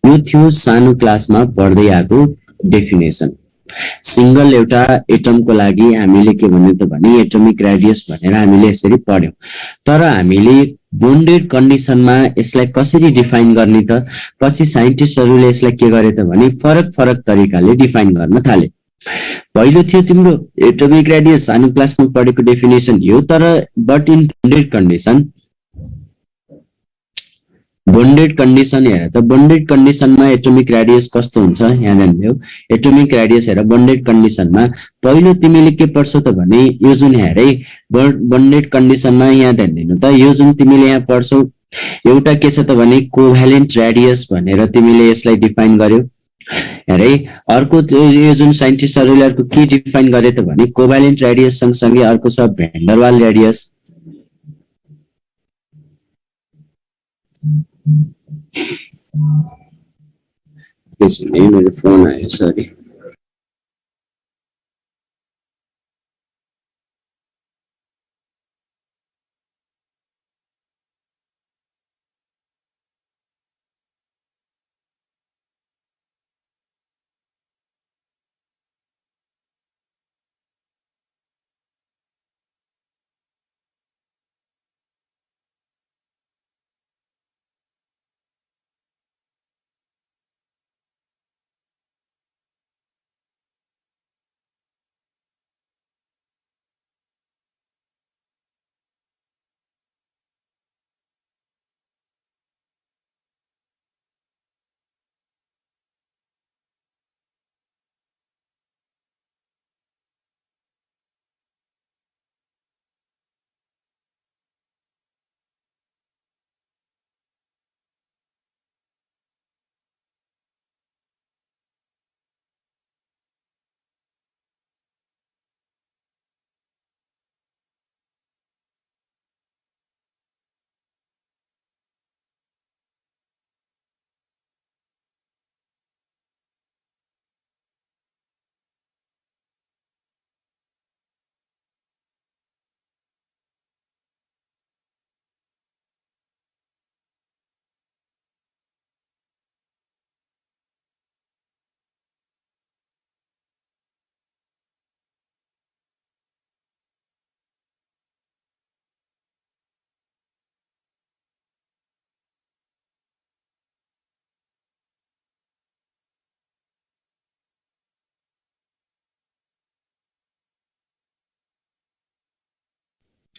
यो थियो सानो क्लासमा पढ्दै आएको डेफिनेसन। सिंगल एउटा एटमको लागि हामीले के भन्यो त भने एटोमिक रेडियस भनेर हामीले यसरी पढ्यौं। तर हामीले बोन्डेड कन्डिसनमा यसलाई कसरी डिफाइन गर्ने त? पछि साइन्टिस्टहरूले यसलाई के गरे त भने फरक फरक तरिकाले डिफाइन गर्न थाले। पहिलो थियो तिम्रो एटोमिक रेडियस, सानो क्लासमा पढेको डेफिनेसन यो, तर but in bonded condition. Bonded condition हेर त, बोन्डेड कन्डिसनमा एटोमिक रेडियस कस्तो हुन्छ यहाँ ध्यान। एटोमिक रेडियस हेर बोन्डेड कन्डिसनमा पहिलो तिमीले के पढ्छौ त भने यो जुन हेरै बोन्डेड कन्डिसनमा यहाँ ध्यान दिनु त, यो जुन तिमीले यहाँ पढ्छौ एउटा के छ त भने कोभ्यालेन्ट रेडियस भनेर तिमीले यसलाई डिफाइन गर्यौ। हेरै अर्को यो जुन साइन्टिस्टहरूले अर्को के डिफाइन गरे त भने कोभ्यालेन्ट रेडियस सँगसँगै अर्को छ भ्यान्डरवाल रेडियस। मेरो फोन आयो, सरी।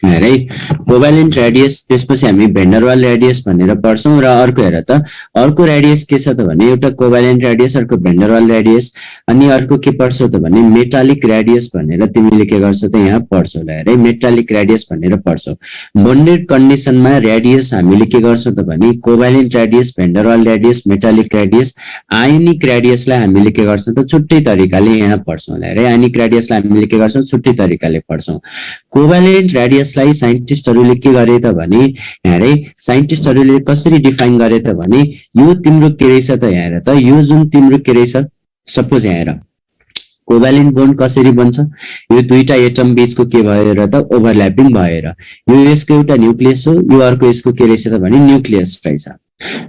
हेरै कोभ्यालेन्ट रेडियस, त्यसपछि हामी भेन्डरवाल रेडियस भनेर पढ्छौं। र अर्को हेर त, अर्को रेडियस के छ त भने एउटा कोभ्यालेन्ट रेडियस, अर्को भेन्डरवाल रेडियस, अनि अर्को के पढ्छौ त भने मेटालिक रेडियस भनेर तिमीले के गर्छौ त यहाँ पढ्छौ। हेरै मेटालिक रेडियस भनेर पढ्छौ। बोन्डेड कन्डिसनमा रेडियस हामीले के गर्छौ त भने covalent radius, van der Waals radius, metallic radius, ionic रेडियसलाई हामीले के गर्छौं त छुट्टै तरिकाले यहाँ पढ्छौं। हेरै आयोनिक रेडियसलाई हामीले के गर्छौं छुट्टै तरिकाले पढ्छौं। कोभ्यालेन्ट रेडियसलाई साइन्टिस्टहरूले के गरे त भने हेरै साइन्टिस्टहरूले कसरी डिफाइन गरे त भने यो तिम्रो के रहेछ त हेर त, यो जुन तिम्रो के रहेछ, सपोज हेर कोभ्यालेन्ट बोन्ड कसरी बन्छ, यो दुईटा एटम बीचको के भएर त ओभरल्यापिङ भएर, यो यसको एउटा न्यूक्लियस हो, यो अर्को यसको के रहेछ त भने न्यूक्लियस रहेछ।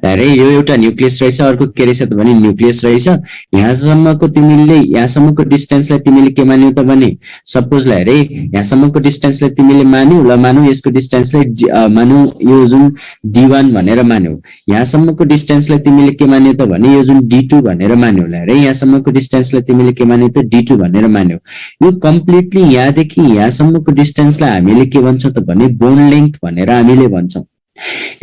हेरै यो एउटा न्यूक्लियस रहेछ, अर्को के रहेछ त भने न्यूक्लियस रहेछ। यहाँसम्मको तिमीले यहाँसम्मको डिस्टेन्सलाई तिमीले के मान्यौ त भने सपोज हेरै यहाँसम्मको डिस्टेन्सलाई तिमीले मान्यौ, ल मानौ यसको डिस्टेन्सलाई मानौ यो जुन d1 भनेर मान्यौ। यहाँसम्मको डिस्टेन्सलाई तिमीले के मान्यौ त भने यो जुन d2 भनेर मान्यौ। हेरै यहाँसम्मको डिस्टेन्सलाई तिमीले के मान्यौ त d2 भनेर मान्यौ। यो कम्प्लिटली यहाँदेखि यहाँसम्मको डिस्टेन्सलाई हामीले के भन्छौं त भने बोन लेन्थ भनेर हामीले भन्छौं।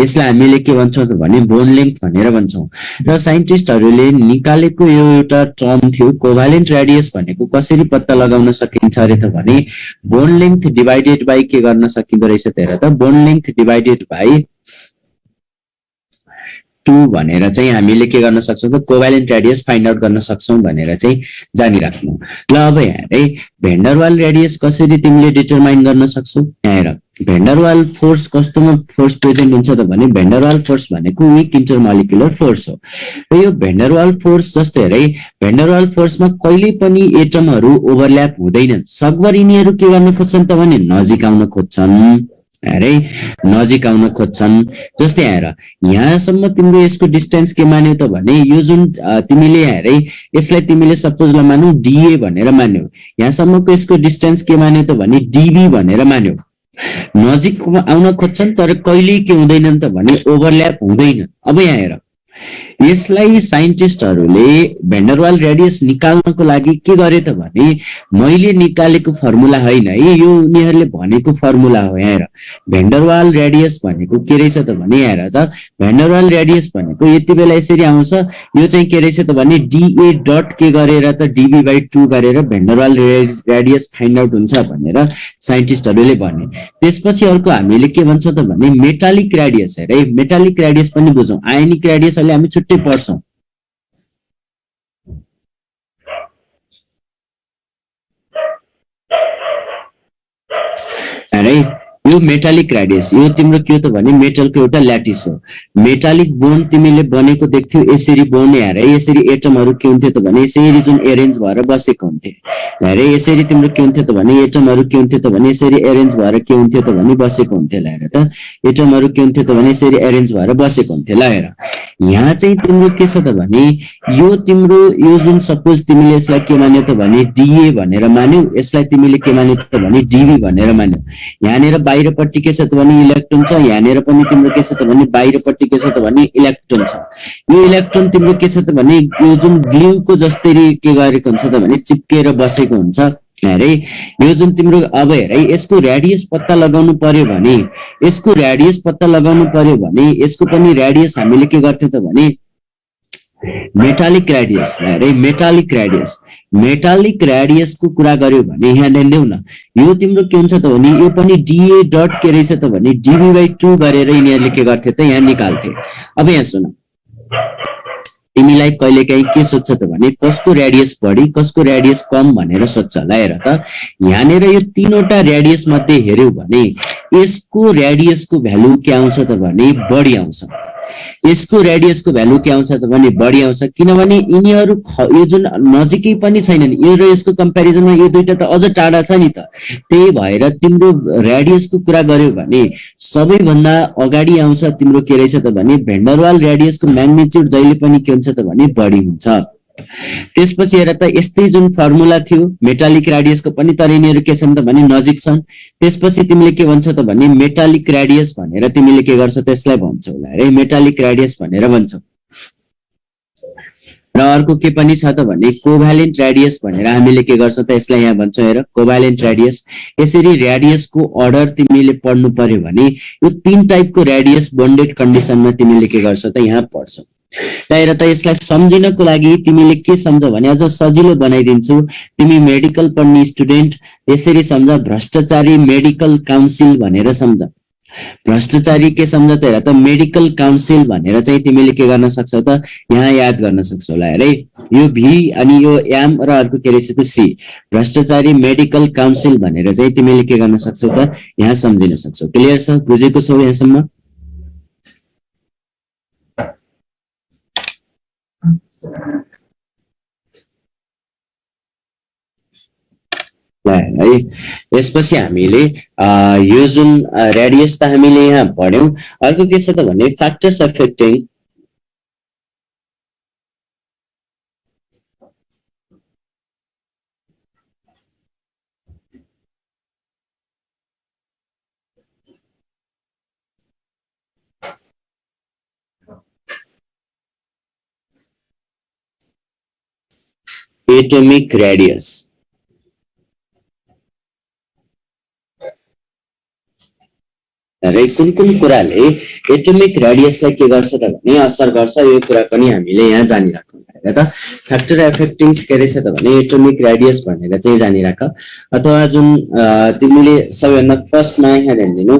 यसलाई हामीले के भन्छौं त भने बोन लेन्थ भनेर भन्छौं। र साइन्टिस्टहरूले निकालेको यो एउटा टर्म थियो कोभ्यालेन्ट रेडियस भनेको कसरी पत्ता लगाउन सकिन्छ अरे त भने बोन लेन्थ डिभाइडेड बाइ के गर्न सकिँदो रहेछ त हेर त, बोन लेन्थ डिभाइडेड बाइ 2 भनेर चाहिँ हामीले के गर्न सक्छौं त कोभ्यालेन्ट रेडियस फाइन्ड आउट गर्न सक्छौं भनेर चाहिँ जानिराख्नु। ल अब हेरै भेन्डरवाल रेडियस कसरी तिमीले डिटरमाइन गर्न सक्छौ। हेर भेन्डरवाल फोर्स कस्तोमा फोर्स प्रेजेन्ट हुन्छ त भने भेन्डरवाल फोर्स भनेको विक इन्टरमोलिकुलर फोर्स हो। र यो भेन्डरवाल फोर्स जस्तो हेरै भेन्डरवाल फोर्समा कहिले पनि एटमहरू ओभरल्याप हुँदैनन्। सकभर यिनीहरू के गर्न खोज्छन् त भने नजिक आउन खोज्छन्। हेर है नजिक आउन खोज्छन्। जस्तै हेर यहाँसम्म तिम्रो यसको डिस्टेन्स के मान्यो त भने यो जुन तिमीले हेर है यसलाई तिमीले सपोज ल मानौ डिए भनेर मान्यौ, यहाँसम्मको यसको डिस्टेन्स के मान्यो त भने डिबी भनेर मान्यौ। नजिक आउन खोज्छन् तर कहिल्यै के हुँदैनन् त भने ओभरल्याप हुँदैन। अब यहाँ हेर यसलाई साइन्टिस्टहरूले भेन्डरवाल रेडियस निकाल्नको लागि के गरे त भने मैले निकालेको फर्मुला होइन है, यो उनीहरूले भनेको फर्मुला हो। हेर भेन्डरवाल रेडियस भनेको के रहेछ त भने हेर त भेन्डरवाल रेडियस भनेको यति बेला यसरी आउँछ, यो चाहिँ के रहेछ त भने डिए डट के गरेर त डिबी/2 गरेर भेन्डरवाल रेडियस फाइन्ड आउट हुन्छ भनेर साइन्टिस्टहरूले भने। त्यसपछि अर्को हामीले के भन्छौँ त भने मेटालिक रेडियस। हेर है मेटालिक रेडियस पनि बुझौँ, आयनिक रेडियस अहिले हामी छुट्टै पढ्छौँ। अरे यो मेटालिक रेडियस यो तिम्रो के हो त भने मेटलको एउटा ल्याटिस हो। मेटालिक बोन्ड तिमीले बनेको देख्थ्यौ यसरी बोन्ड। हेर यसरी एटमहरू के हुन्थ्यो त भने यसरी जुन एरेन्ज भएर बसेको हुन्थे। हेर यसरी तिम्रो के हुन्थ्यो त भने एटमहरू के हुन्थ्यो त भने यसरी एरेन्ज भएर के हुन्थ्यो त भने बसेको हुन्थ्यो। ल हेर त एटमहरू के हुन्थ्यो त भने यसरी एरेन्ज भएर बसेको हुन्थ्यो। ल हेर यहाँ चाहिँ तिम्रो के छ त भने यो तिम्रो यो जुन सपोज तिमीले यसलाई के मान्यौ त भने डिए भनेर मान्यौ, यसलाई तिमीले के मान्यौ त भने डिबी भनेर मान्यौ। यहाँनिर बाहिरपट्टि के छ त भने इलेक्ट्रोन छ, यहाँनिर पनि तिम्रो के छ त भने बाहिरपट्टि के छ त भने इलेक्ट्रोन छ। यो इलेक्ट्रोन तिम्रो के छ त भने यो जुन ग्लुको जस्तै के गरेको हुन्छ त भने चिप्केर बसेको हुन्छ। हेरे यो जुन तिम्रो अब हेर यसको रेडियस पत्ता लगाउनु पर्यो भने यसको रेडियस पत्ता लगाउनु पर्यो भने यसको पनि रेडियस हामीले के गर्थ्यौं त भने मेटालिक रेडियस। हेरे मेटालिक रेडियस मेटालिक रेडियस को कुरा गर्यो भने यहाँ ल्याउँदैनौ न यो तिम्रो के हुन्छ त भने यो पनि डीए डट के रहेछ त भने डीबी/2 गरेर यिनीहरुले के गर्थे त यहाँ निकाल्थे। अब यहाँ सुन तिमीलाई कहिलेकाहीँ के सोध्छ त भने कसको रेडियस बढी कसको रेडियस कम भनेर सोध्छ। ल हेर त यहाँनेर यो तीनवटा रेडियस मध्ये हेर्यौ भने यसको रेडियसको भ्यालु के आउँछ त भने बढी आउँछ। यसको रेडियसको भ्यालु के आउँछ त भने बढी आउँछ किनभने यिनीहरु यो जुन नजिकै पनि छैनन् यो र यसको कम्प्यारिजनमा यो दुईटा त अझ टाढा छ नि त। त्यही भएर तिम्रो रेडियसको कुरा गर्यो भने सबैभन्दा अगाडि आउँछ तिम्रो के रहेछ त भने भेन्डरवाल रेडियसको म्याग्निट्युड जहिले पनि के हुन्छ त भने बढी हुन्छ। त्यसपछि हेर त यस्तै जुन फर्मुला थियो मेटालिक रेडियसको पनि तर यिनीहरु के छन् त भने नजिक छन्। त्यसपछि तिमीले के भन्छौ त भने मेटालिक रेडियस भनेर तिमीले के गर्छौ त यसलाई भन्छौ। ल रे मेटालिक रेडियस भनेर भन्छौ। र अर्को के पनि छ त भने कोभ्यालेन्ट रेडियस भनेर हामीले के गर्छौ त यसलाई यहाँ भन्छौ। हेर कोभ्यालेन्ट रेडियस यसरी रेडियसको अर्डर तिमीले पढ्नु पर्यो भने यो तीन टाइपको रेडियस बन्डेड कन्डिसनमा तिमीले के गर्छौ त यहाँ पढ्छौ। हेर त यसलाई सम्झिनको लागि तिमीले के सम्झ भने अझ सजिलो बनाइदिन्छु। तिमी मेडिकल पढ्ने स्टुडेन्ट यसरी सम्झ भ्रष्टाचारी मेडिकल काउन्सिल भनेर सम्झ। भ्रष्टाचारी के सम्झ त हेर त मेडिकल काउन्सिल भनेर चाहिँ तिमीले के गर्न सक्छौ त यहाँ याद गर्न सक्छौ। ल हेरे यो भी अनि यो एम र अर्को के रहेछ त सी भ्रष्टाचारी मेडिकल काउन्सिल भनेर चाहिँ तिमीले के गर्न सक्छौ त यहाँ सम्झिन सक्छौ। क्लियर छ बुझेको छौ यहाँसम्म? है यसपछि हामीले यो जुन रेडियस त हामीले यहाँ पढ्यौं। अर्को के छ त भने फ्याक्टर्स अफेक्टिङ एटमिक रेडियस। कुन कुन कुराले एटमिक रेडियसलाई के गर्छ त भने असर गर्छ यो कुरा पनि हामीले यहाँ जानिराखौँ। हेर त फ्याक्टर अफेक्टिङ के रहेछ त भने एटमिक रेडियस भनेर चाहिँ जानिराख। अथवा जुन तिमीले सबैभन्दा फर्स्टमा यहाँ हेर्दिनु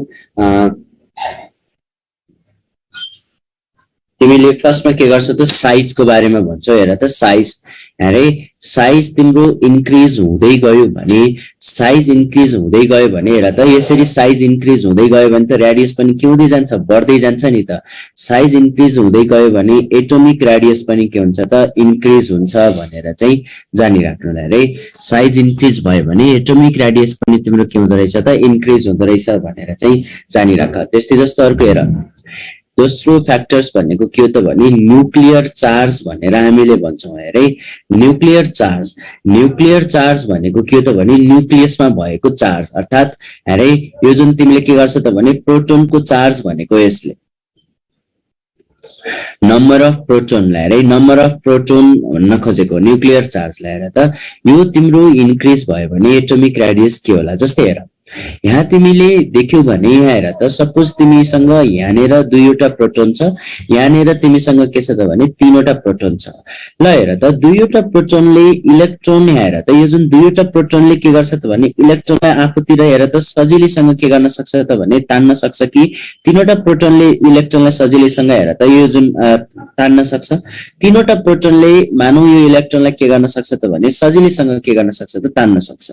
तिमीले फर्स्टमा के गर्छौ त साइजको बारेमा भन्छौ। हेर त साइज अरे साइज तिम्रो इन्क्रिज हुँदै गयो भने हेर त यसरी साइज इन्क्रिज हुँदै गयो भने त रेडियस पनि के हुँदै जान्छ बढ्दै जान्छ नि त साइज इन्क्रिज हुँदै गयो भने एटोमिक रेडियस पनि के हुन्छ त इन्क्रिज हुन्छ भनेर चाहिँ जानिराख्नु है साइज इन्क्रिज भयो भने एटोमिक रेडियस पनि तिम्रो के हुँदो रहेछ त इन्क्रिज हुँदो रहेछ भनेर चाहिँ जानिराख त्यस्तै जस्तो अर्को हेर दोस्रो फ्याक्टर्स भनेको के हो त भने न्यूक्लियर चार्ज भनेर हामीले भन्छौं है न्यूक्लियर चार्ज भनेको के हो त भने न्यूक्लियसमा भएको चार्ज अर्थात अरे यो जुन तिमीले के गर्छ त भने प्रोटोनको चार्ज भनेको यसले नम्बर अफ प्रोटोनलाई है नम्बर अफ प्रोटोन भन्न खोजेको न्यूक्लियर चार्जलाई हेर त यो तिम्रो इन्क्रिज भयो भने एटोमिक रेडियस के होला जस्तै हेर यहाँ तिमीले देख्यौ भने यहाँ हेर त सपोज तिमीसँग यहाँनेर दुईवटा प्रोटोन छ यहाँनेर तिमीसँग के छ त भने तीनवटा प्रोटोन छ ल हेर त दुईवटा प्रोटोनले इलेक्ट्रोन हेर त यो जुन दुईवटा प्रोटोनले के गर्छ त भने इलेक्ट्रोनलाई आफूतिर हेर त सजिलैसँग के गर्न सक्छ त भने तान्न सक्छ कि तीनवटा प्रोटोनले इलेक्ट्रोनलाई सजिलैसँग हेर त यो जुन तान्न सक्छ तीनवटा प्रोटोनले मानौ यो इलेक्ट्रोनलाई के गर्न सक्छ त भने सजिलैसँग के गर्न सक्छ त तान्न सक्छ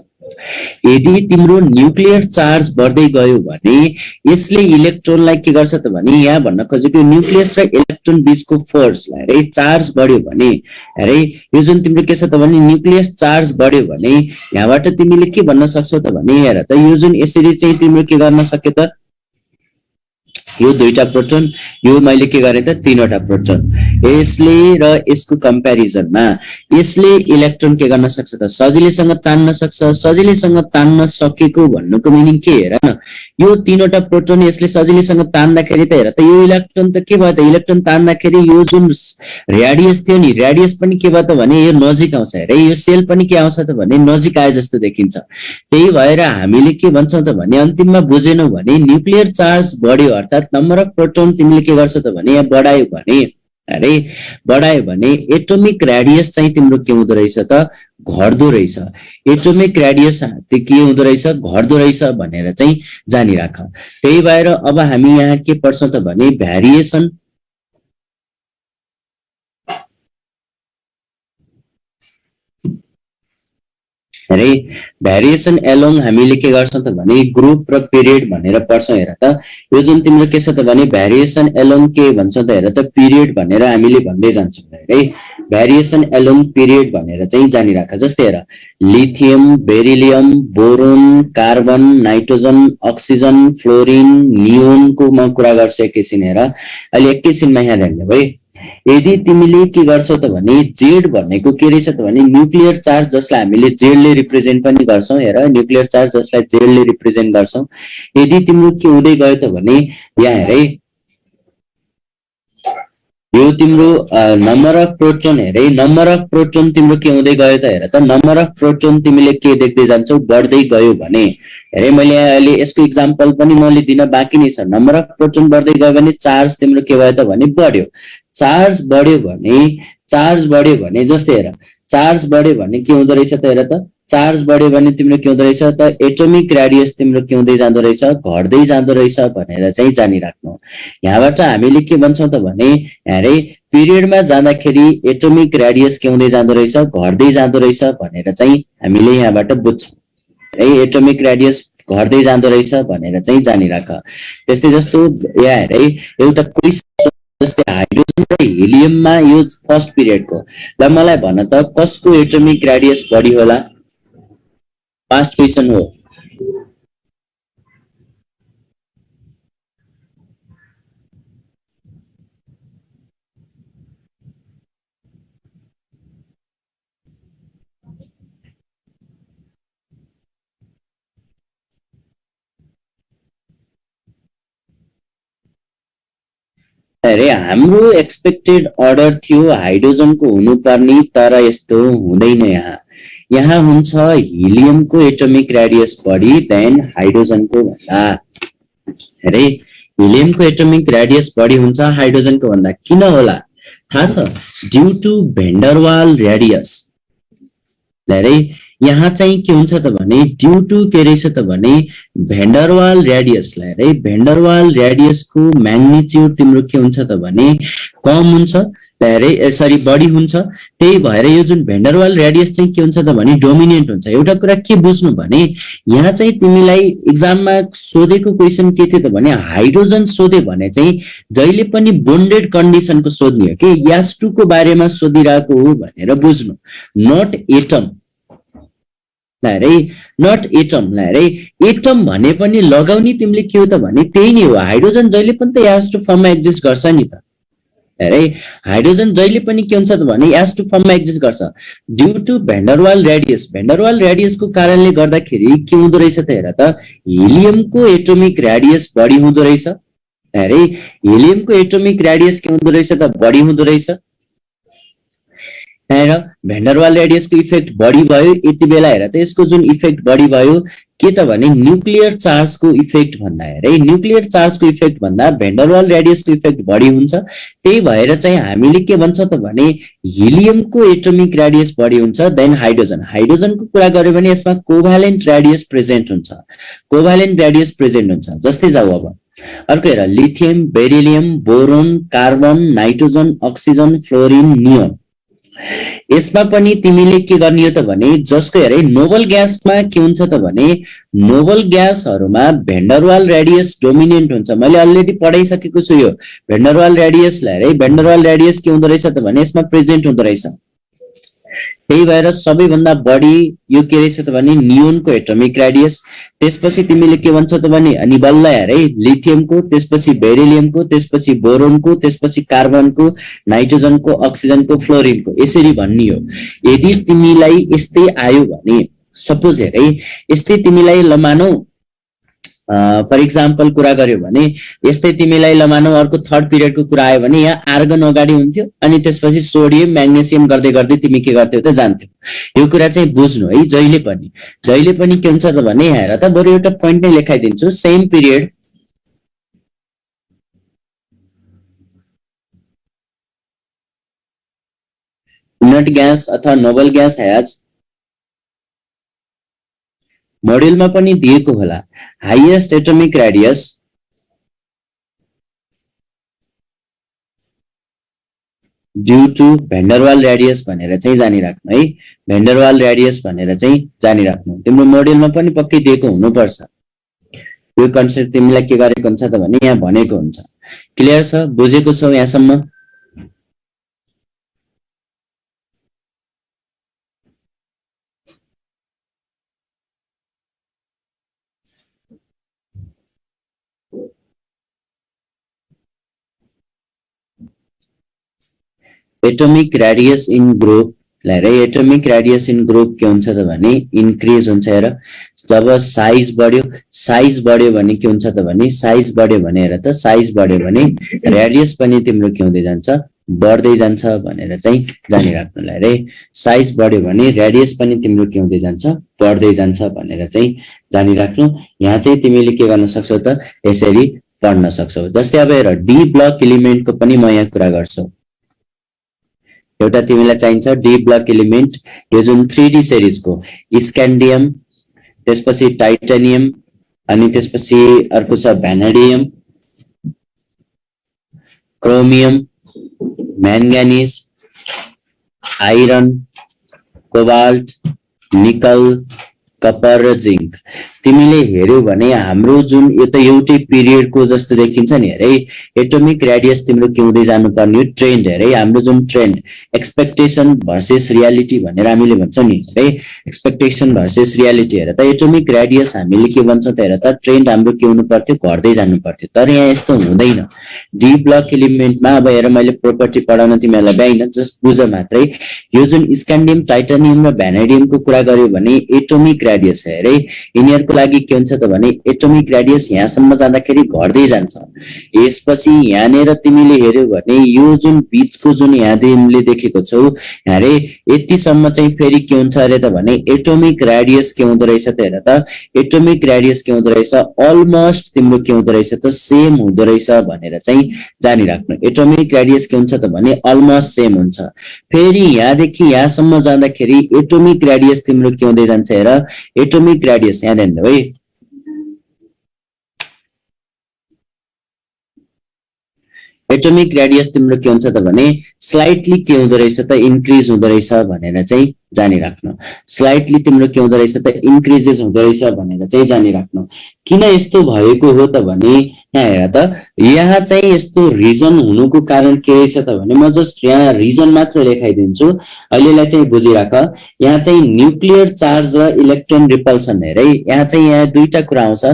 यदि तिम्रो न्यूक्लियर चार्ज बढ्दै गयो भने यसले इलेक्ट्रोनलाई के गर्छ त भने यहाँ भन्न खोजेको न्यूक्लियस र इलेक्ट्रोन बीचको फोर्सलाई है चार्ज बढ्यो भने अरे यो जुन तिम्रो के छ त भने न्यूक्लियस चार्ज बढ्यो भने यहाँबाट तिमीले के भन्न सक्छौ त भने हेर त यो जुन यसरी चाहिँ तिम्रो के गर्न सक्यो त यो दुईटा प्रोटोन यो मैले के गरे त तीनवटा प्रोटोन यसले र यसको कम्प्यारिजनमा यसले इलेक्ट्रोन के गर्न सक्छ त सजिलैसँग तान्न सक्छ सजिलैसँग तान्न सकेको भन्नुको मिनिङ के हेर न यो तीनवटा प्रोटोन यसले सजिलैसँग तान्दाखेरि त हेर त यो इलेक्ट्रोन त के भयो त इलेक्ट्रोन तान्दाखेरि यो जुन रेडियस थियो नि रेडियस पनि के भयो त भने यो नजिक आउँछ हेर यो सेल पनि के आउँछ त भने नजिक आए जस्तो देखिन्छ त्यही भएर हामीले के भन्छौं त भने अन्तिममा बुझेनौ भने न्यूक्लियर चार्ज बढ्यो अर्थात नम्बर अफ प्रोटोन तिमीले के गर्छौ त भने यहाँ बढायो भने एटोमिक रेडियस चाहिँ तिम्रो के हुँदो रहेछ त घट्दो रहेछ एटोमिक रेडियस के हुँदो रहेछ घट्दो रहेछ भनेर चाहिँ जानिराख त्यही भएर अब हामी यहाँ के पढ्छौं त भने भ्यारिएसन अरे भ्यारिएसन एलोङ हामीले के गर्छौं त भने ग्रुप र पिरियड भनेर पढ्छौं हेर त यो जुन तिम्रो के छ त भने भ्यारिएसन एलोङ के भन्छ त हेर त पिरियड भनेर हामीले भन्दै जान्छौं है भ्यारिएसन एलोङ पिरियड भनेर चाहिँ जानिराख जस्तै हेर lithium beryllium boron carbon nitrogen oxygen fluorine नियोनको म कुरा गर्छु एकैछिन हेर अहिले एकैछिनमा यहाँ ध्यान देऊ है यदि तिमीले के गर्छौ त भने जेड भनेको के रहेछ त भने न्यूक्लियर चार्ज जसलाई हामीले जेड ले रिप्रेजेन्ट पनि गर्छौं हेर न्यूक्लियर चार्ज जसलाई जेड ले रिप्रेजेन्ट गर्छौं यदि तिम्रो के हुँदै गयो त भने यहाँ हेर यो तिम्रो नम्बर अफ प्रोटोन हेरे नम्बर अफ प्रोटोन तिम्रो के हुँदै गयो त हेर त नम्बर अफ प्रोटोन तिमीले के देख्दै जान्छौ बढ्दै गयो भने हेरे मैले अहिले यसको एक्जाम्पल पनि मैले दिन बाँकी नै छ नम्बर अफ प्रोटोन बढ्दै गयो भने चार्ज तिम्रो के भयो त भने बढ्यो चार्ज बढ्यो भने जस्तै हेर चार्ज बढ्यो भने के हुँदो रहेछ त हेर त चार्ज बढ्यो भने तिम्रो के हुँदो रहेछ त एटोमिक रेडियस तिम्रो के हुँदै जाँदो रहेछ घट्दै जाँदो रहेछ भनेर चाहिँ जानिराख्नु यहाँबाट हामीले के भन्छौं त भने हेरे पिरियडमा जाँदाखेरि एटोमिक रेडियस के हुँदै जाँदो रहेछ घट्दै जाँदो रहेछ भनेर चाहिँ हामीले यहाँबाट बुझ्छौं है एटोमिक रेडियस घट्दै जाँदो रहेछ भनेर चाहिँ जानिराख त्यस्तै जस्तो यहाँ हेरे एउटा क्वेशन जस्तै हाइड्रोजन र हिलियममा यो फर्स्ट पिरियडको ल मलाई भन त कसको एटोमिक रेडियस बढी होला पास्ट क्वेशन हो अरे हाम्रो एक्सपेक्टेड अर्डर थियो हाइड्रोजनको हुनुपर्ने तर यस्तो हुँदैन यहाँ हुन्छ हिलियमको एटोमिक रेडियस बढी देन हाइड्रोजनको भन्दा अरे हिलियमको एटोमिक रेडियस बढी हुन्छ हाइड्रोजनको भन्दा किन होला थाहा छ ड्यू टु भेन्डरवाल रेडियस अरे यहाँ चाहिँ के हुन्छ त भने ड्यू टु के रहेछ त भने भेन्डरवाल रेडियसलाई है भेन्डरवाल रेडियसको म्याग्निट्युड तिम्रो के हुन्छ त भने कम हुन्छ धेरै सरी बढी हुन्छ। त्यही भएर यो जुन भेन्डरवाल रेडियस चाहिँ के हुन्छ त भने डोमिनेन्ट हुन्छ। एउटा कुरा के बुझ्नु भने यहाँ चाहिँ तिमीलाई एक्जाममा सोधेको क्वेसन के थियो त भने हाइड्रोजन सोधे भने चाहिँ जहिले पनि बोन्डेड कन्डिसनको सोध्ने हो कि यास2 को बारेमा सोधिरहेको हो भनेर बुझ्नु, not atom. Not atom atom भने पनि लगाउने तिमीले के हो त भने त्यही नै हो। हाइड्रोजन जहिले पनि त यास2 फर्ममा एक्जिस्ट गर्छ नि त। हाइड्रोजन जहिले पनि के हुन्छ त भने यास2 फर्ममा एक्जिस्ट गर्छ ड्यू टु भेन्डरवाल रेडियस। भेन्डरवाल रेडियसको कारणले गर्दाखेरि के हुँदो रहेछ त हेर त, हिलियमको एटोमिक रेडियस बढी हुँदो रहेछ। हिलियमको एटोमिक रेडियस के हुँदो रहेछ त बढी हुँदो रहेछ। हेर भेन्डरवाल रेडियसको इफेक्ट बढी भयो। यति बेला हेर त यसको जुन इफेक्ट बढी भयो के त भने न्युक्लियर चार्जको इफेक्ट भन्दा न्युक्लियर चार्जको इफेक्ट भन्दा भेन्डरवाल रेडियसको इफेक्ट बढी हुन्छ। त्यही भएर चाहिँ हामीले के भन्छ त भने हिलियमको एटोमिक रेडियस बढी हुन्छ देन हाइड्रोजनको कुरा गर्यो भने यसमा कोभ्यालेन्ट रेडियस प्रेजेन्ट हुन्छ। कोभ्यालेन्ट रेडियस प्रेजेन्ट हुन्छ। जस्तै जाऊ अब अर्को हेर, lithium, beryllium, boron, carbon, nitrogen, oxygen, fluorine, neon. यसमा पनि तिमीले के गर्ने हो त भने जसको हेरे नोबल ग्यासमा के हुन्छ त भने नोबल ग्यासहरुमा भेन्डरवाल रेडियस डोमिनेन्ट हुन्छ। मैले अलरेडी पढाइसकेको छु यो भेन्डरवाल रेडियसलाई। भेन्डरवाल रेडियस के हुँदो रहेछ त भने यसमा प्रेजेन्ट हुँदो रहेछ। त्यही भएर सबैभन्दा बढी यो के रहेछ त भने नियोनको एटोमिक रेडियस। त्यसपछि तिमीले के भन्छौ त भने अनि बल्ल हेरे लिथियमको, त्यसपछि बेरिलियमको, त्यसपछि बोरोनको, त्यसपछि कार्बनको, नाइट्रोजनको, अक्सिजनको, फ्लोरिनको, यसरी भन्ने हो। यदि तिमीलाई यस्तै आयो भने सपोज हेरे यस्तै तिमीलाई लमानौ फर एक्जाम्पल कुरा गर्यो भने यस्तै तिमीलाई लमानौ अर्को थर्ड पिरियडको कुरा आयो भने यहाँ आर्गन अगाडि हुन्थ्यो अनि त्यसपछि सोडियम म्याग्नेसियम गर्दै गर्दै तिमी के गर्थ्यौ त जान्थ्यौ। यो कुरा चाहिँ बुझ्नु है। जहिले पनि के हुन्छ त भने हेर त बरु एउटा पोइन्ट नै लेखाइदिन्छु। सेम पिरियड नट ग्यास अथवा नोबल ग्यास हैज मोडेलमा पनि दिएको होला highest atomic radius due to van der Waals radius भनेर चाहिँ जानिराख्नु है। भेन्डरवाल रेडियस भनेर चाहिँ जानिराख्नु। तिम्रो मोडेलमा पनि पक्कै दिएको हुनुपर्छ। यो कन्सेप्ट तिमीलाई के गरेको हुन्छ त भने यहाँ भनेको हुन्छ। क्लियर छ? बुझेको छौ यहाँसम्म? Atomic radius in group atomic radius in group के हुन्छ त भने इन्क्रिज हुन्छ। हेर जब साइज बढ्यो भने के हुन्छ त भने साइज बढ्यो भने हेर त साइज बढ्यो भने रेडियस पनि तिम्रो के हुँदै जान्छ बढ्दै जान्छ भनेर चाहिँ जानिराख्नुलाई रे। साइज बढ्यो भने रेडियस पनि तिम्रो के हुँदै जान्छ बढ्दै जान्छ भनेर चाहिँ जानिराख्नु। यहाँ चाहिँ तिमीले के गर्न सक्छौ त यसरी पढ्न सक्छौ। जस्तै अब हेर डी ब्लक एलिमेन्टको पनि म यहाँ कुरा गर्छु। एउटा तिमीलाई चाहिन्छ डी ब्लक एलिमेन्ट यो जुन 3D सिरिजको स्क्यान्डियम, त्यसपछि टाइटानियम अनि त्यसपछि अर्को छ भ्यानेडियम, क्रोमियम, म्याङ्गानिज, आइरन, कोबाल्ट, निकल, कपर र जिंक। तिमीले हेर्यौ भने हाम्रो जुन यो त एउटै पिरियडको जस्तो देखिन्छ नि। हेरे एटोमिक रेडियस तिम्रो के हुँदै जानुपर्ने हो ट्रेन्ड। हेरे हाम्रो जुन ट्रेन्ड एक्सपेक्टेसन भर्सेस रियालिटी भनेर हामीले भन्छौँ नि। है एक्सपेक्टेसन भर्सेस रियालिटी हेर त एटोमिक रेडियस हामीले के भन्छौँ त हेर त ट्रेन्ड हाम्रो के हुनु पर्थ्यो घट्दै जानु पर्थ्यो। तर यहाँ यस्तो हुँदैन। डी ब्लक एलिमेन्टमा अब हेर मैले प्रोपर्टी पढाउन तिमीलाई भ्याइन, जस्ट बुझ मात्रै। यो जुन स्क्यान्डियम, टाइटानियम र भ्यानेडियमको कुरा गर्यो भने एटोमिक रेडियस हेरे यिनीहरूको लागि के हुन्छ त भने एटोमिक रेडियस यहाँसम्म जाँदाखेरि घट्दै जान्छ। यसपछि यहाँनेर तिमीले हेर्यौ भने यो जुन बीचको जुन यहाँ तिमीले देखेको छौ हेरे यतिसम्म चाहिँ फेरि के हुन्छ अरे त भने एटोमिक रेडियस के हुँदो रहेछ त हेर त एटोमिक रेडियस के हुँदो रहेछ अलमोस्ट तिम्रो के हुँदो रहेछ त सेम हुँदो रहेछ भनेर चाहिँ जानिराख्नु। एटोमिक रेडियस के हुन्छ त भने अलमोस्ट सेम हुन्छ। फेरि यहाँदेखि यहाँसम्म जाँदाखेरि एटोमिक रेडियस तिम्रो के हुँदै जान्छ हेर एटोमिक रेडियस यहाँ देख्नु है एटोमिक रेडियस तिम्रो के हुन्छ त भने स्लाइटली के हुँदो रहेछ त इन्क्रिज हुँदो रहेछ भनेर चाहिँ जानिराख्नु। स्लाइटली तिम्रो के हुँदो रहेछ त इन्क्रिजेस हुँदो रहेछ भनेर चाहिँ जानिराख्नु। किन यस्तो भएको हो त भने यहाँ हेर त, यहाँ चाहिँ यस्तो रिजन हुनुको कारण के रहेछ त भने म जस्ट यहाँ रिजन मात्र लेखाइदिन्छु, अहिलेलाई चाहिँ बुझिराख। यहाँ चाहिँ न्युक्लियर चार्ज र इलेक्ट्रोन रिपल्सन हेरे, यहाँ चाहिँ यहाँ दुईटा कुरा आउँछ।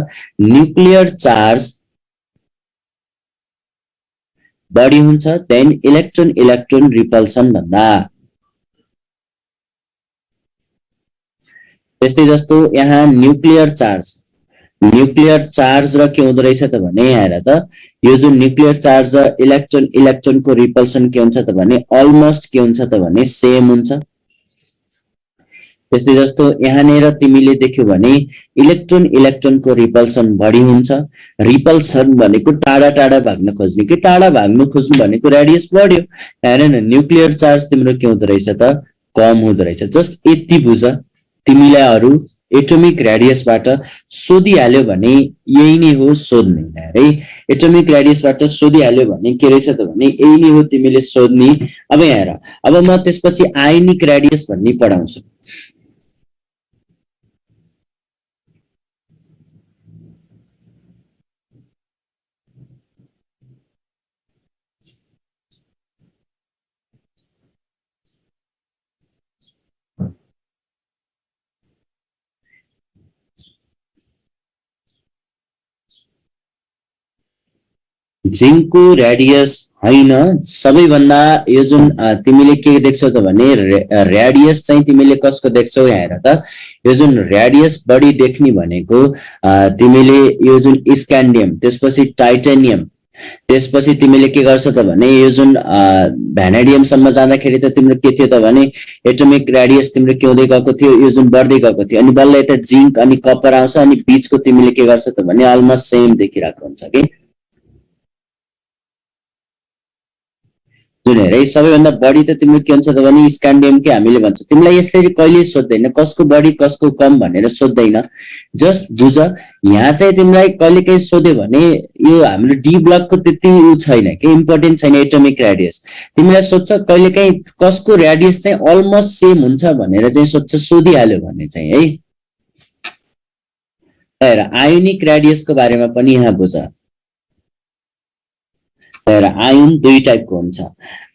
न्युक्लियर चार्ज बढी हुन्छ देन इलेक्ट्रोन रिपल्सन भन्दा। त्यस्तै जस्तो यहाँ न्युक्लियर चार्ज र के हुँदो रहेछ त भने यहाँ हेर त, यो जुन न्युक्लियर चार्ज र इलेक्ट्रोनको रिपल्सन के हुन्छ त भने अलमोस्ट के हुन्छ त भने सेम हुन्छ। त्यस्तै जस्तो यहाँनिर तिमीले देख्यौ भने इलेक्ट्रोनको रिपल्सन बढी हुन्छ। रिपल्सन भनेको टाढा टाढा भाग्न खोज्ने, कि टाढा भाग्नु खोज्नु भनेको रेडियस बढ्यो। हेर न, न्युक्लियर चार्ज तिम्रो के हुँदो रहेछ त कम हुँदो रहेछ। जस्ट यति बुझ, तिमीलाई अरू एटोमिक रेडियसबाट सोधिहाल्यो भने यही नै हो सोध्ने है। एटोमिक रेडियसबाट सोधिहाल्यो भने के रहेछ त भने यही नै हो तिमीले सोध्ने। अब यहाँ हेर, अब म त्यसपछि आयोनिक रेडियस भन्ने पढाउँछु। जिंकको रेडियस हैन, सबैभन्दा यो जुन तिमीले के देख्छौ त भने रेडियस चाहिँ तिमीले कसको देख्छौ यहाँ हेर त। यो जुन रेडियस बढी देख्ने भनेको तिमीले यो जुन स्क्यान्डियम, त्यसपछि टाइटेनियम, त्यसपछि तिमीले के गर्छौ त भने यो जुन भ्यानेडियम सम्म जाँदाखेरि त तिम्रो के थियो त भने एटोमिक रेडियस तिम्रो के हुँदै गएको थियो, यो जुन बढ्दै गएको थियो। अनि बल्ल यता जिंक अनि कपर आउँछ, अनि बीचको तिमीले के गर्छौ त भने अलमोस्ट सेम देखिरहेको हुन्छ कि। जुन हेरे सबैभन्दा बढी त तिम्रो के हुन्छ त भने स्क्यान्डियम के हामीले भन्छौँ। तिमीलाई यसरी कहिले सोध्दैन कसको बढी कसको कम भनेर सोध्दैन। जस्ट बुझ, यहाँ चाहिँ तिमीलाई कहिले काहीँ सोध्यो भने यो हाम्रो डी ब्लकको त्यति छैन कि, इम्पोर्टेन्ट छैन एटोमिक रेडियस। तिमीलाई सोध्छ कहिले काहीँ कसको रेडियस चाहिँ अलमोस्ट सेम हुन्छ भनेर चाहिँ सोध्छ, सोधिहाल्यो भने चाहिँ है। हेर आयोनिक रेडियसको बारेमा पनि यहाँ बुझ। हेर आयोन दुई टाइपको हुन्छ।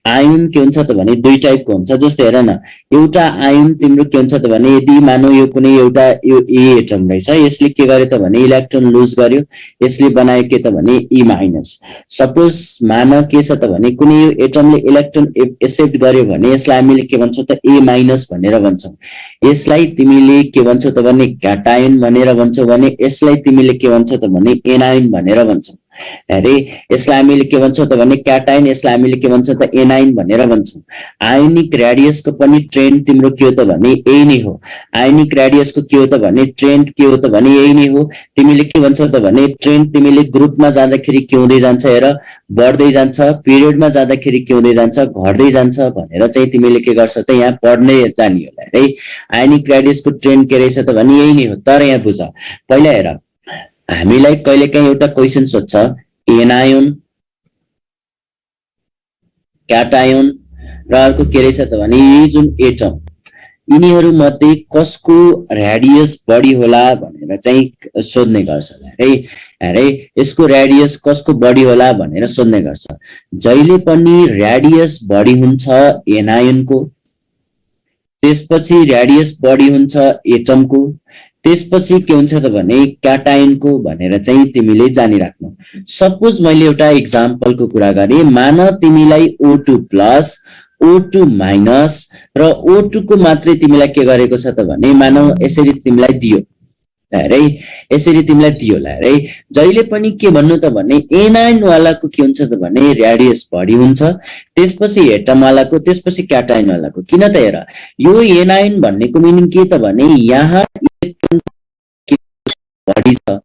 आयोन के हुन्छ त भने दुई टाइपको हुन्छ। जस्तै हेर न, एउटा आयोन तिम्रो के हुन्छ त भने यदि मानौ यो कुनै एउटा यो ए एटम रहेछ, यसले के गर्यो त भने इलेक्ट्रोन लुज गर्यो, यसले बनायो के त भने ई माइनस। सपोज मान के छ त भने कुनै यो एटमले इलेक्ट्रोन एक्सेप्ट गर्यो भने यसलाई हामीले के भन्छौँ त ए माइनस भनेर भन्छौँ। यसलाई तिमीले के भन्छौ त भने क्याटायन भनेर भन्छौ भने यसलाई तिमीले के भन्छौ त भने एनायन भनेर भन्छौ। अरे यसलाई हामीले के भन्छौँ त भने क्याटायन, यसलाई हामीले के भन्छौँ त एनाइन भनेर भन्छौँ। आयोनिक रेडियसको पनि ट्रेन्ड तिम्रो के हो त भने यही नै हो। आयोनिक रेडियसको के हो त भने ट्रेन्ड के हो त भने यही नै हो। तिमीले के भन्छौ त भने ट्रेन्ड तिमीले ग्रुपमा जाँदाखेरि के हुँदै जान्छ हेर, बढ्दै जान्छ, पिरियडमा जाँदाखेरि के हुँदै जान्छ, घट्दै जान्छ भनेर चाहिँ तिमीले के गर्छौ त यहाँ पढ्नै जानी होला है। आयोनिक रेडियसको ट्रेन्ड के रहेछ त भने यही नै हो। तर यहाँ बुझ, पहिला हेर हामीलाई कहिलेकाहीँ एउटा क्वेसन सोध्छ एनायोन, क्याटायोन र अर्को के रहेछ त भने यी जुन एटम, यिनीहरू मध्ये कसको रेडियस बढी होला भनेर चाहिँ सोध्ने गर्छ है। अरे यसको रेडियस कसको बढी होला भनेर सोध्ने गर्छ। जहिले पनि रेडियस बढी हुन्छ एनायोनको, त्यसपछि रेडियस बढी हुन्छ एटमको, त्यसपछि के हुन्छ त भने क्याटायनको भनेर चाहिँ तिमीले जानिराख्नु। सपोज मैले एउटा इक्जाम्पलको कुरा गरेँ, मान तिमीलाई O2 प्लस, O2 माइनस र O2 को मात्रै तिमीलाई के गरेको छ त भने मानौ यसरी तिमीलाई दियो है, यसरी तिमीलाई दियो है। जहिले पनि के भन्नु त भने एनायन वालाको के हुन्छ त भने रेडियस बढी हुन्छ, त्यसपछि एटम वालाको, त्यसपछि क्याटायन वालाको। किन त हेर, यो एनायन भन्नेको मिनिङ के त भने यहाँ इलेक्ट्रोन बढी छ,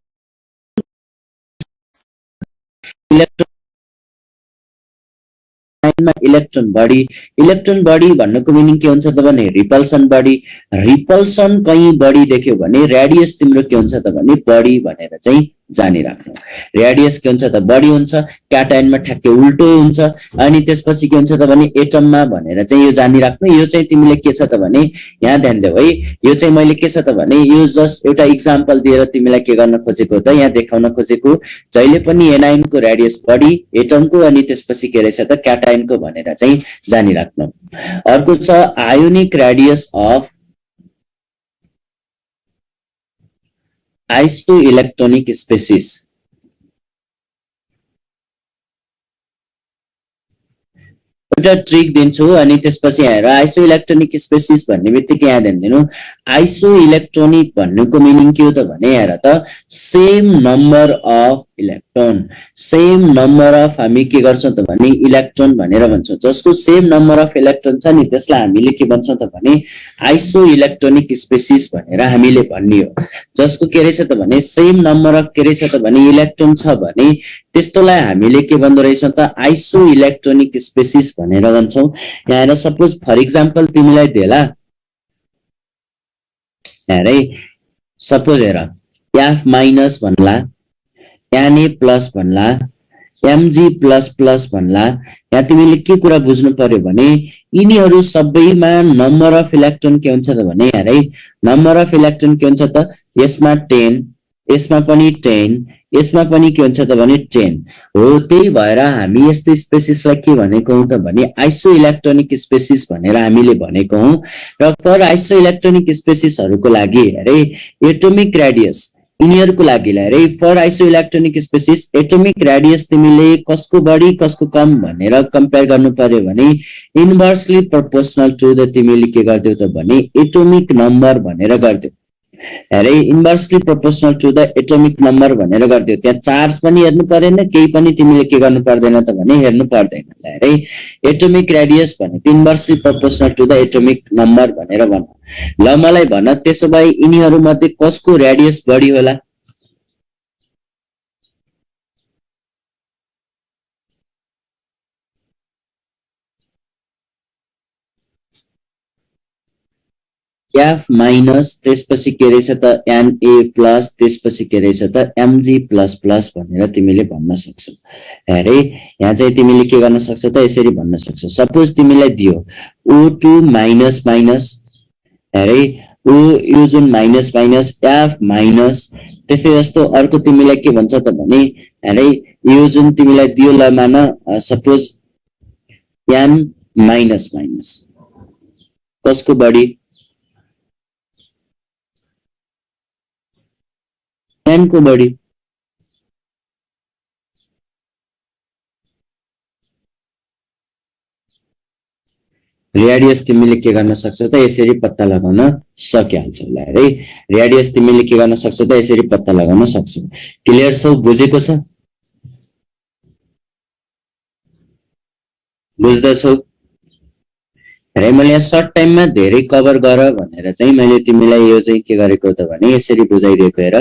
इलेक्ट्रोन बढी, इलेक्ट्रोन बढी भन्नुको मिनिङ के हुन्छ त भने रिपल्सन बढी। रिपल्सन कहीँ बढी देख्यो भने रेडियस तिम्रो के हुन्छ त भने बढी भनेर चाहिँ जानिराख्नु। रेडियस के हुन्छ त बढी हुन्छ, क्याटायनमा ठ्याक्कै उल्टो हुन्छ। अनि त्यसपछि के हुन्छ त भने एटममा भनेर चाहिँ यो जानिराख्नु। यो चाहिँ तिमीले के छ त भने यहाँ ध्यान देऊ है, यो चाहिँ मैले के छ त भने यो जस्ट एउटा इक्जाम्पल दिएर तिमीलाई के गर्न खोजेको त यहाँ देखाउन खोजेको। जहिले पनि एनायनको रेडियस बढी एटमको अनि त्यसपछि के रहेछ त क्याटायनको भनेर चाहिँ जानिराख्नु। अर्को छ आयोनिक रेडियस अफ आइसोइलेक्ट्रोनिक स्पेसिस। एउटा ट्रिक दिन्छु अनि त्यसपछि हेर आइसोइलेक्ट्रोनिक स्पेसिस भन्ने बित्तिकै यहाँ ध्यान दिनु। आइसोइलेक्ट्रोनिक भन्नुको मिनिङ के हो त भने हेर त same number of electron, same number of हामी के गर्छौं त भने इलेक्ट्रोन भनेर भन्छौं। जसको सेम नम्बर अफ इलेक्ट्रोन छ नि त्यसलाई हामीले के भन्छौं त भने आइसोइलेक्ट्रोनिक स्पेसिस भनेर हामीले भन्ने हो। जसको के रहेछ त भने सेम नम्बर अफ के रहेछ त भने इलेक्ट्रोन छ भने त्यस्तोलाई हामीले के भन्दो रहेछौं त आइसोइलेक्ट्रोनिक स्पेसिस भनेर भन्छौं। यहाँ हेर सपोज फर एक्जाम्पल तिमीलाई देला हेर है, सपोज हेर एफ माइनस भन्ला, एनए प्लस भन्ला, एमजी प्लस प्लस भन्ला। यहाँ तिमीले के कुरा बुझ्नु पर्यो भने यिनीहरू सबैमा नम्बर अफ इलेक्ट्रोन के हुन्छ त भने हेर है नम्बर अफ इलेक्ट्रोन के हुन्छ त यसमा 10, यसमा पनि 10, यसमा पनि के हुन्छ त भने 10 हो। त्यही भएर हामी यस्तो स्पेसिसलाई के भनेको हौ त भने आइसोइलेक्ट्रोनिक स्पेसिस भनेर हामीले भनेको हौ। र फर आइसोइलेक्ट्रोनिक स्पेसिसहरुको लागि हेरे एटोमिक रेडियस यिनीहरुको लागि हेरे फर आइसोइलेक्ट्रोनिक स्पेसिस एटोमिक रेडियस तिमीले कसको बढी कसको कम भनेर कम्पेयर गर्नु पर्यो भने इन्भर्सली प्रोपोर्शनल टु द तिमीले के गर्दियौ त भने एटोमिक नम्बर भनेर गर्दियौ। हेरे inversely proportional to the atomic number भनेर गर्दियौ। त्यहाँ चार्ज पनि हेर्नु पर्दैन, केही पनि तिमीले के गर्नु पर्दैन त भने हेर्नु पर्दैन। हेरे एटोमिक रेडियस भनेको inversely proportional to the atomic number भनेर भन्न। ल मलाई भन त्यसो भए यिनीहरु मध्ये कसको रेडियस बढी होला? एफ माइनस त्यसपछि के रहेछ त एनए प्लस त्यसपछि के रहेछ त एमजी प्लस प्लस भनेर तिमीले भन्न सक्छौ। हेरे यहाँ चाहिँ तिमीले के गर्न सक्छौ त यसरी भन्न सक्छौ। सपोज तिमीलाई दियो O2 माइनस माइनस हेरे O यो जुन माइनस माइनस एफ माइनस त्यसै जस्तो अर्को तिमीलाई के भन्छ त भने हेरे यो जुन तिमीलाई दियो ल मान सपोज एन माइनस माइनस कसको बढी? एन को बढी। रेडियस तिमीले के गर्न सक्छौ त यसरी पत्ता लगाउन सकिहाल्छौ। ल है रेडियस तिमीले के गर्न सक्छौ त यसरी पत्ता लगाउन सक्छौ। क्लियर छौ? बुझेको छ? बुझ्दैछौ? हेरे मैले यहाँ सर्ट टाइममा धेरै कभर गर भनेर चाहिँ मैले तिमीलाई यो चाहिँ के गरेको त भने यसरी बुझाइदिएको। हेर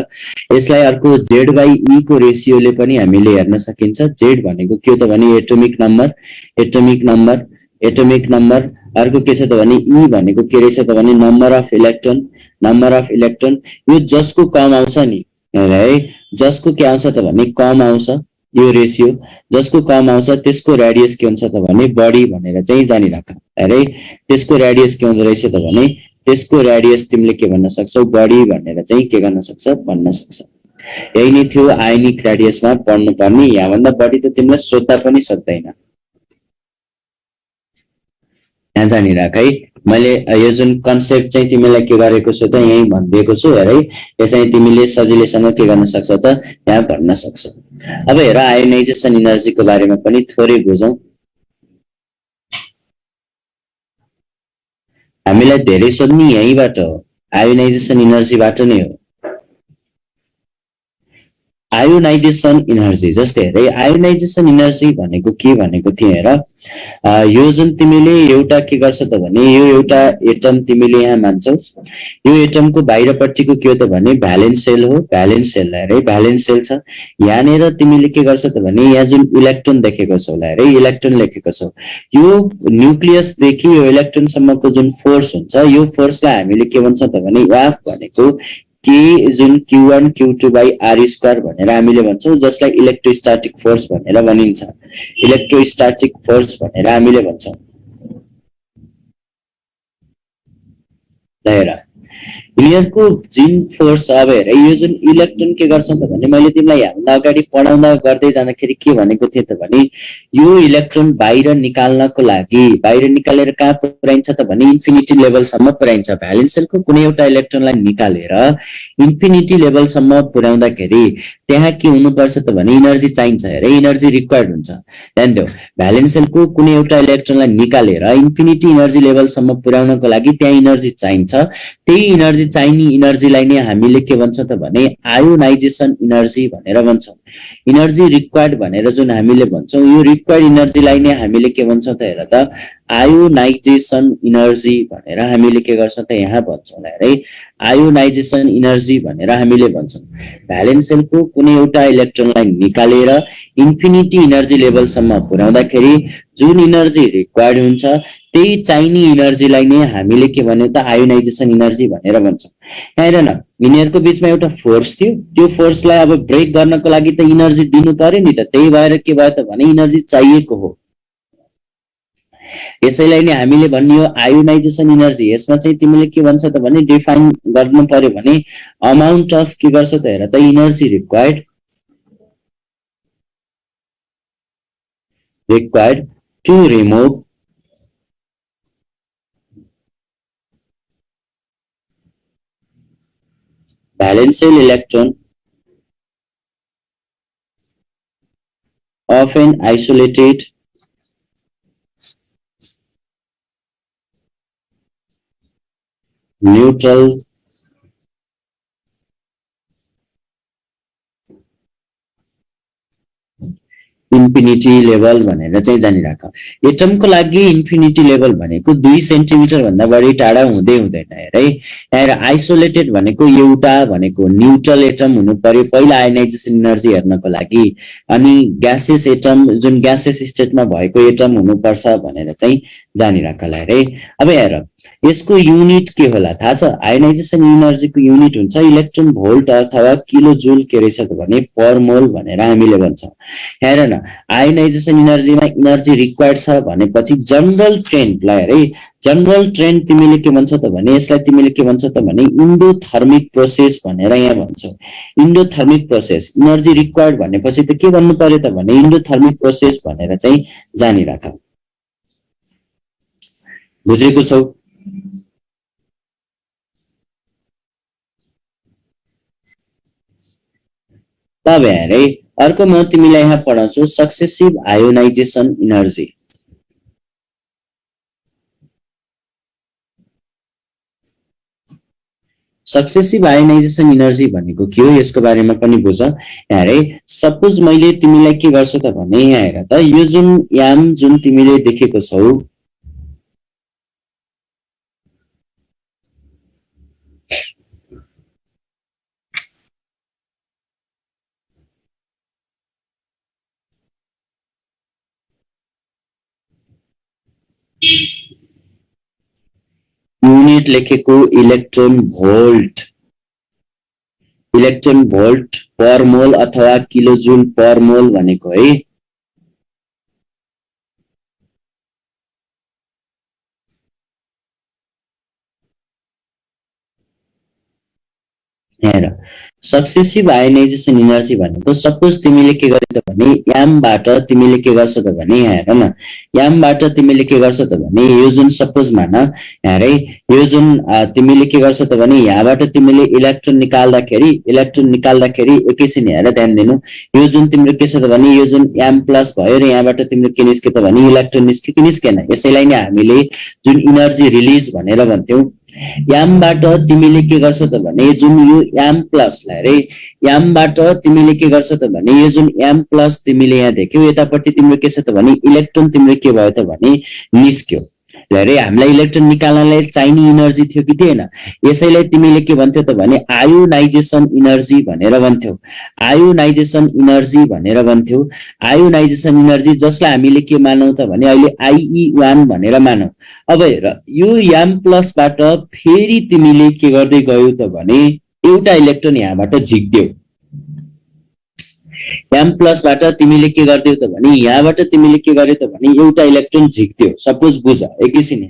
यसलाई अर्को z बाइ e को रेशियोले पनि हामीले हेर्न सकिन्छ। z भनेको के हो त भने atomic number, atomic number, atomic number. अर्को के छ त भने e भनेको के रहेछ त भने number of electron, number of electron. यो जसको कम आउँछ नि है जसको के आउँछ त भने कम आउँछ यो रेशियो, जसको कम आउँछ त्यसको रेडियस के हुन्छ त भने बढी भनेर चाहिँ जानिराख। अरे त्यसको रेडियस के हुँदो रहेछ त भने त्यसको रेडियस तिमीले के भन्न सक्छौ बढी भनेर चाहिँ के गर्न सक्छ भन्न सक्छ। यही नै थियो आयोनिक रेडियसमा पढ्नु पर्ने। यहाँ भन्दा बढी त तिमीलाई सोध्दा पनि सक्दैन। यहाँ जानिराख है मैले यो जुन कन्सेप्ट चाहिँ तिमीलाई के गरेको छु त यही भनिदिएको छु। हेर है यसै तिमीले सजिलैसँग के गर्न सक्छौ त यहाँ भन्न सक्छौ। अब हेर आयोनाइजेसन एनर्जीको बारेमा पनि थोरै बुझौं। हामीलाई धेरै सोध्ने यहीबाट हो, आयोनाइजेसन एनर्जीबाट नै हो। आयोनाइजेसन एनर्जी जस्तै हेरे आयोनाइजेसन एनर्जी भनेको के भनेको थियो हेर यो जुन तिमीले एउटा के गर्छ त भने यो एउटा एटम तिमीले यहाँ मान्छौ। यो एटमको बाहिरपट्टिको के हो त भने भ्यालेन्स सेल हो। भ्यालेन्स सेल हेरे भ्यालेन्स सेल छ। यहाँनेर तिमीले के गर्छ त भने यहाँ जुन इलेक्ट्रोन देखेको छौ ल हेरे इलेक्ट्रोन लेखेको छौ। यो न्यूक्लियस देखि यो इलेक्ट्रोन सम्मको जुन फोर्स हुन्छ यो फोर्सलाई हामीले के भन्छ त भने एफ भनेको के जुन Q1 Q2 by R square भनेर हामीले भन्छौं, जसलाई इलेक्ट्रोस्टैटिक फोर्स भनेर भनिन्छ। इलेक्ट्रोस्टैटिक फोर्स भनेर हामीले भन्छौं। हेर यिनीहरुको जुन फोर्स अब हेर यो जुन इलेक्ट्रोन के गर्छ त भने मैले तिमीलाई यहाँभन्दा अगाडि पढाउँदा गर्दै जाँदाखेरि के भनेको थिए त भने यो इलेक्ट्रोन बाहिर निकाल्नको लागि बाहिर निकालेर कहाँ पुर्याइन्छ त भने इन्फिनिटी लेभलसम्म पुर्याइन्छ। भ्यालेन्स सेलको कुनै एउटा इलेक्ट्रोनलाई निकालेर इन्फिनिटी लेभलसम्म पुर्याउँदाखेरि त्यहाँ के हुनुपर्छ त भने एनर्जी चाहिन्छ। हेर एनर्जी रिक्वायर्ड हुन्छ। ध्यान देऊ, भ्यालेन्स सेलको कुनै एउटा इलेक्ट्रोनलाई निकालेर इन्फिनिटी एनर्जी लेभलसम्म पुर्याउनको लागि त्यहाँ एनर्जी चाहिन्छ। त्यही एनर्जी चाहिने एनर्जीलाई नै हामीले के भन्छ त भने आयोनाइजेसन एनर्जी भनेर भन्छौं। एनर्जी रिक्वायर्ड भनेर जुन हामीले भन्छौं यो रिक्वायर्ड एनर्जीलाई नै हामीले के भन्छौं त हेर त आयोनाइजेसन एनर्जी भनेर हामीले के गर्छौं त यहाँ भन्छौं। है आयोनाइजेसन एनर्जी भनेर हामीले भन्छौं। भ्यालेन्स सेलको कुनै एउटा इलेक्ट्रोनलाई निकालेर इन्फिनिटी एनर्जी लेभलसम्म पुर्याउँदाखेरि जुन एनर्जी रिक्वायर्ड हुन्छ त्यही चाहिने एनर्जीलाई नै हामीले के भन्यौ त आयोनाइजेसन एनर्जी भनेर भन्छौं। हेर न यिनीहरुको बीचमा एउटा फोर्स थियो, त्यो फोर्सलाई अब ब्रेक गर्नको लागि त एनर्जी दिनु पर्यो नि त, त्यही भएर के भयो त भने एनर्जी चाहिएको हो। यसैलाई नै हामीले भन्ने हो आयोनाइजेसन एनर्जी। यसमा चाहिँ तिमीले के भन्छ त भने डिफाइन गर्नु पर्यो भने अमाउन्ट अफ के गर्छ त हेर त energy required to remove valence shell electron of an isolated neutral infinity level भनेर चाहिँ जानिराख। एटमको लागि इन्फिनिटी लेभल भनेको 2 सेन्टिमिटर भन्दा बढी टाढा हुँदै हुँदैन। है यहाँ आइसोलेटेड भनेको एउटा भनेको न्यूट्रल एटम हुनु पर्यो पहिला आयोनाइजेसन एनर्जी हेर्नको लागि, अनि ग्यासेस एटम जुन ग्यासेस स्टेटमा भएको एटम हुनुपर्छ भनेर चाहिँ जानिराख। है अब हेर यसको युनिट के होला थाहा छ? आयोनाइजेसन एनर्जीको युनिट हुन्छ इलेक्ट्रोन भोल्ट अथवा किलो जुल के रहेछ त भने पर मोल भनेर हामीले भन्छौं। हेर न आयोनाइजेसन एनर्जीमा एनर्जी रिक्वायर्ड छ भनेपछि जनरल ट्रेन्डलाई हेरे जनरल ट्रेन्ड तिमीले के भन्छ त भने यसलाई तिमीले के भन्छ त भने इन्डोथर्मिक प्रोसेस भनेर यहाँ भन्छौ। इन्डोथर्मिक प्रोसेस एनर्जी रिक्वायर्ड भनेपछि त के भन्नु पर्यो त भने इन्डोथर्मिक प्रोसेस भनेर चाहिँ जानिराख। बुझेको छौ? तब हेरे अर्को म तिमीलाई यहाँ पढाउँछु successive ionisation energy. Successive ionisation energy भनेको के हो यसको बारेमा पनि बुझ। हेरे सपोज मैले तिमीलाई के गर्छु त भने यहाँ हेर त यो जुन याम जुन तिमीले देखेको छौ युनिट लेखेको इलेक्ट्रोन भोल्ट पर मोल अथवा किलो जुल पर मोल भनेको है। हेर सक्सेसिभ आयोनाइजेसन एनर्जी भनेको सपोज तिमीले के गर्यौ त भने यामबाट तिमीले के गर्छौ त भने हेर न यामबाट तिमीले के गर्छौ त भने यो जुन सपोज मान हेरे यो जुन तिमीले के गर्छौ त भने यहाँबाट तिमीले इलेक्ट्रोन निकाल्दाखेरि एकैछिन हेर ध्यान दिनु यो जुन तिम्रो के छ त भने यो जुन याम प्लस भयो र यहाँबाट तिम्रो के निस्क्यो त भने इलेक्ट्रोन निस्क्यो कि निस्केन। यसैलाई नै हामीले जुन एनर्जी रिलिज भनेर भन्थ्यौ। यामबाट तिमीले के गर्छौ त भने जुन यो याम प्लसलाई रे यामबाट तिमीले के गर्छौ त भने यो जुन याम प्लस तिमीले यहाँ देख्यौ यतापट्टि तिम्रो के छ त भने इलेक्ट्रोन तिम्रो के भयो त भने निस्क्यो। रे हामीलाई इलेक्ट्रोन निकाल्नलाई चाहिने एनर्जी थियो कि थिएन? यसैलाई तिमीले के भन्थ्यौ त भने आयोनाइजेसन एनर्जी भनेर भन्थ्यौ। आयोनाइजेसन एनर्जी भनेर भन्थ्यौ। आयोनाइजेसन एनर्जी जसलाई हामीले के मानौ त भने अहिले IE1 भनेर मानौ। अब हेर यो याम प्लसबाट फेरि तिमीले के गर्दै गयौ त भने एउटा इलेक्ट्रोन यहाँबाट झिक्दियौ, M प्लस बाट तिमीले के गर्दियौ त भने यहाँबाट तिमीले के गर्यौ त भने एउटा इलेक्ट्रोन झिक्दियौ। सपोज बुझ एकैछिन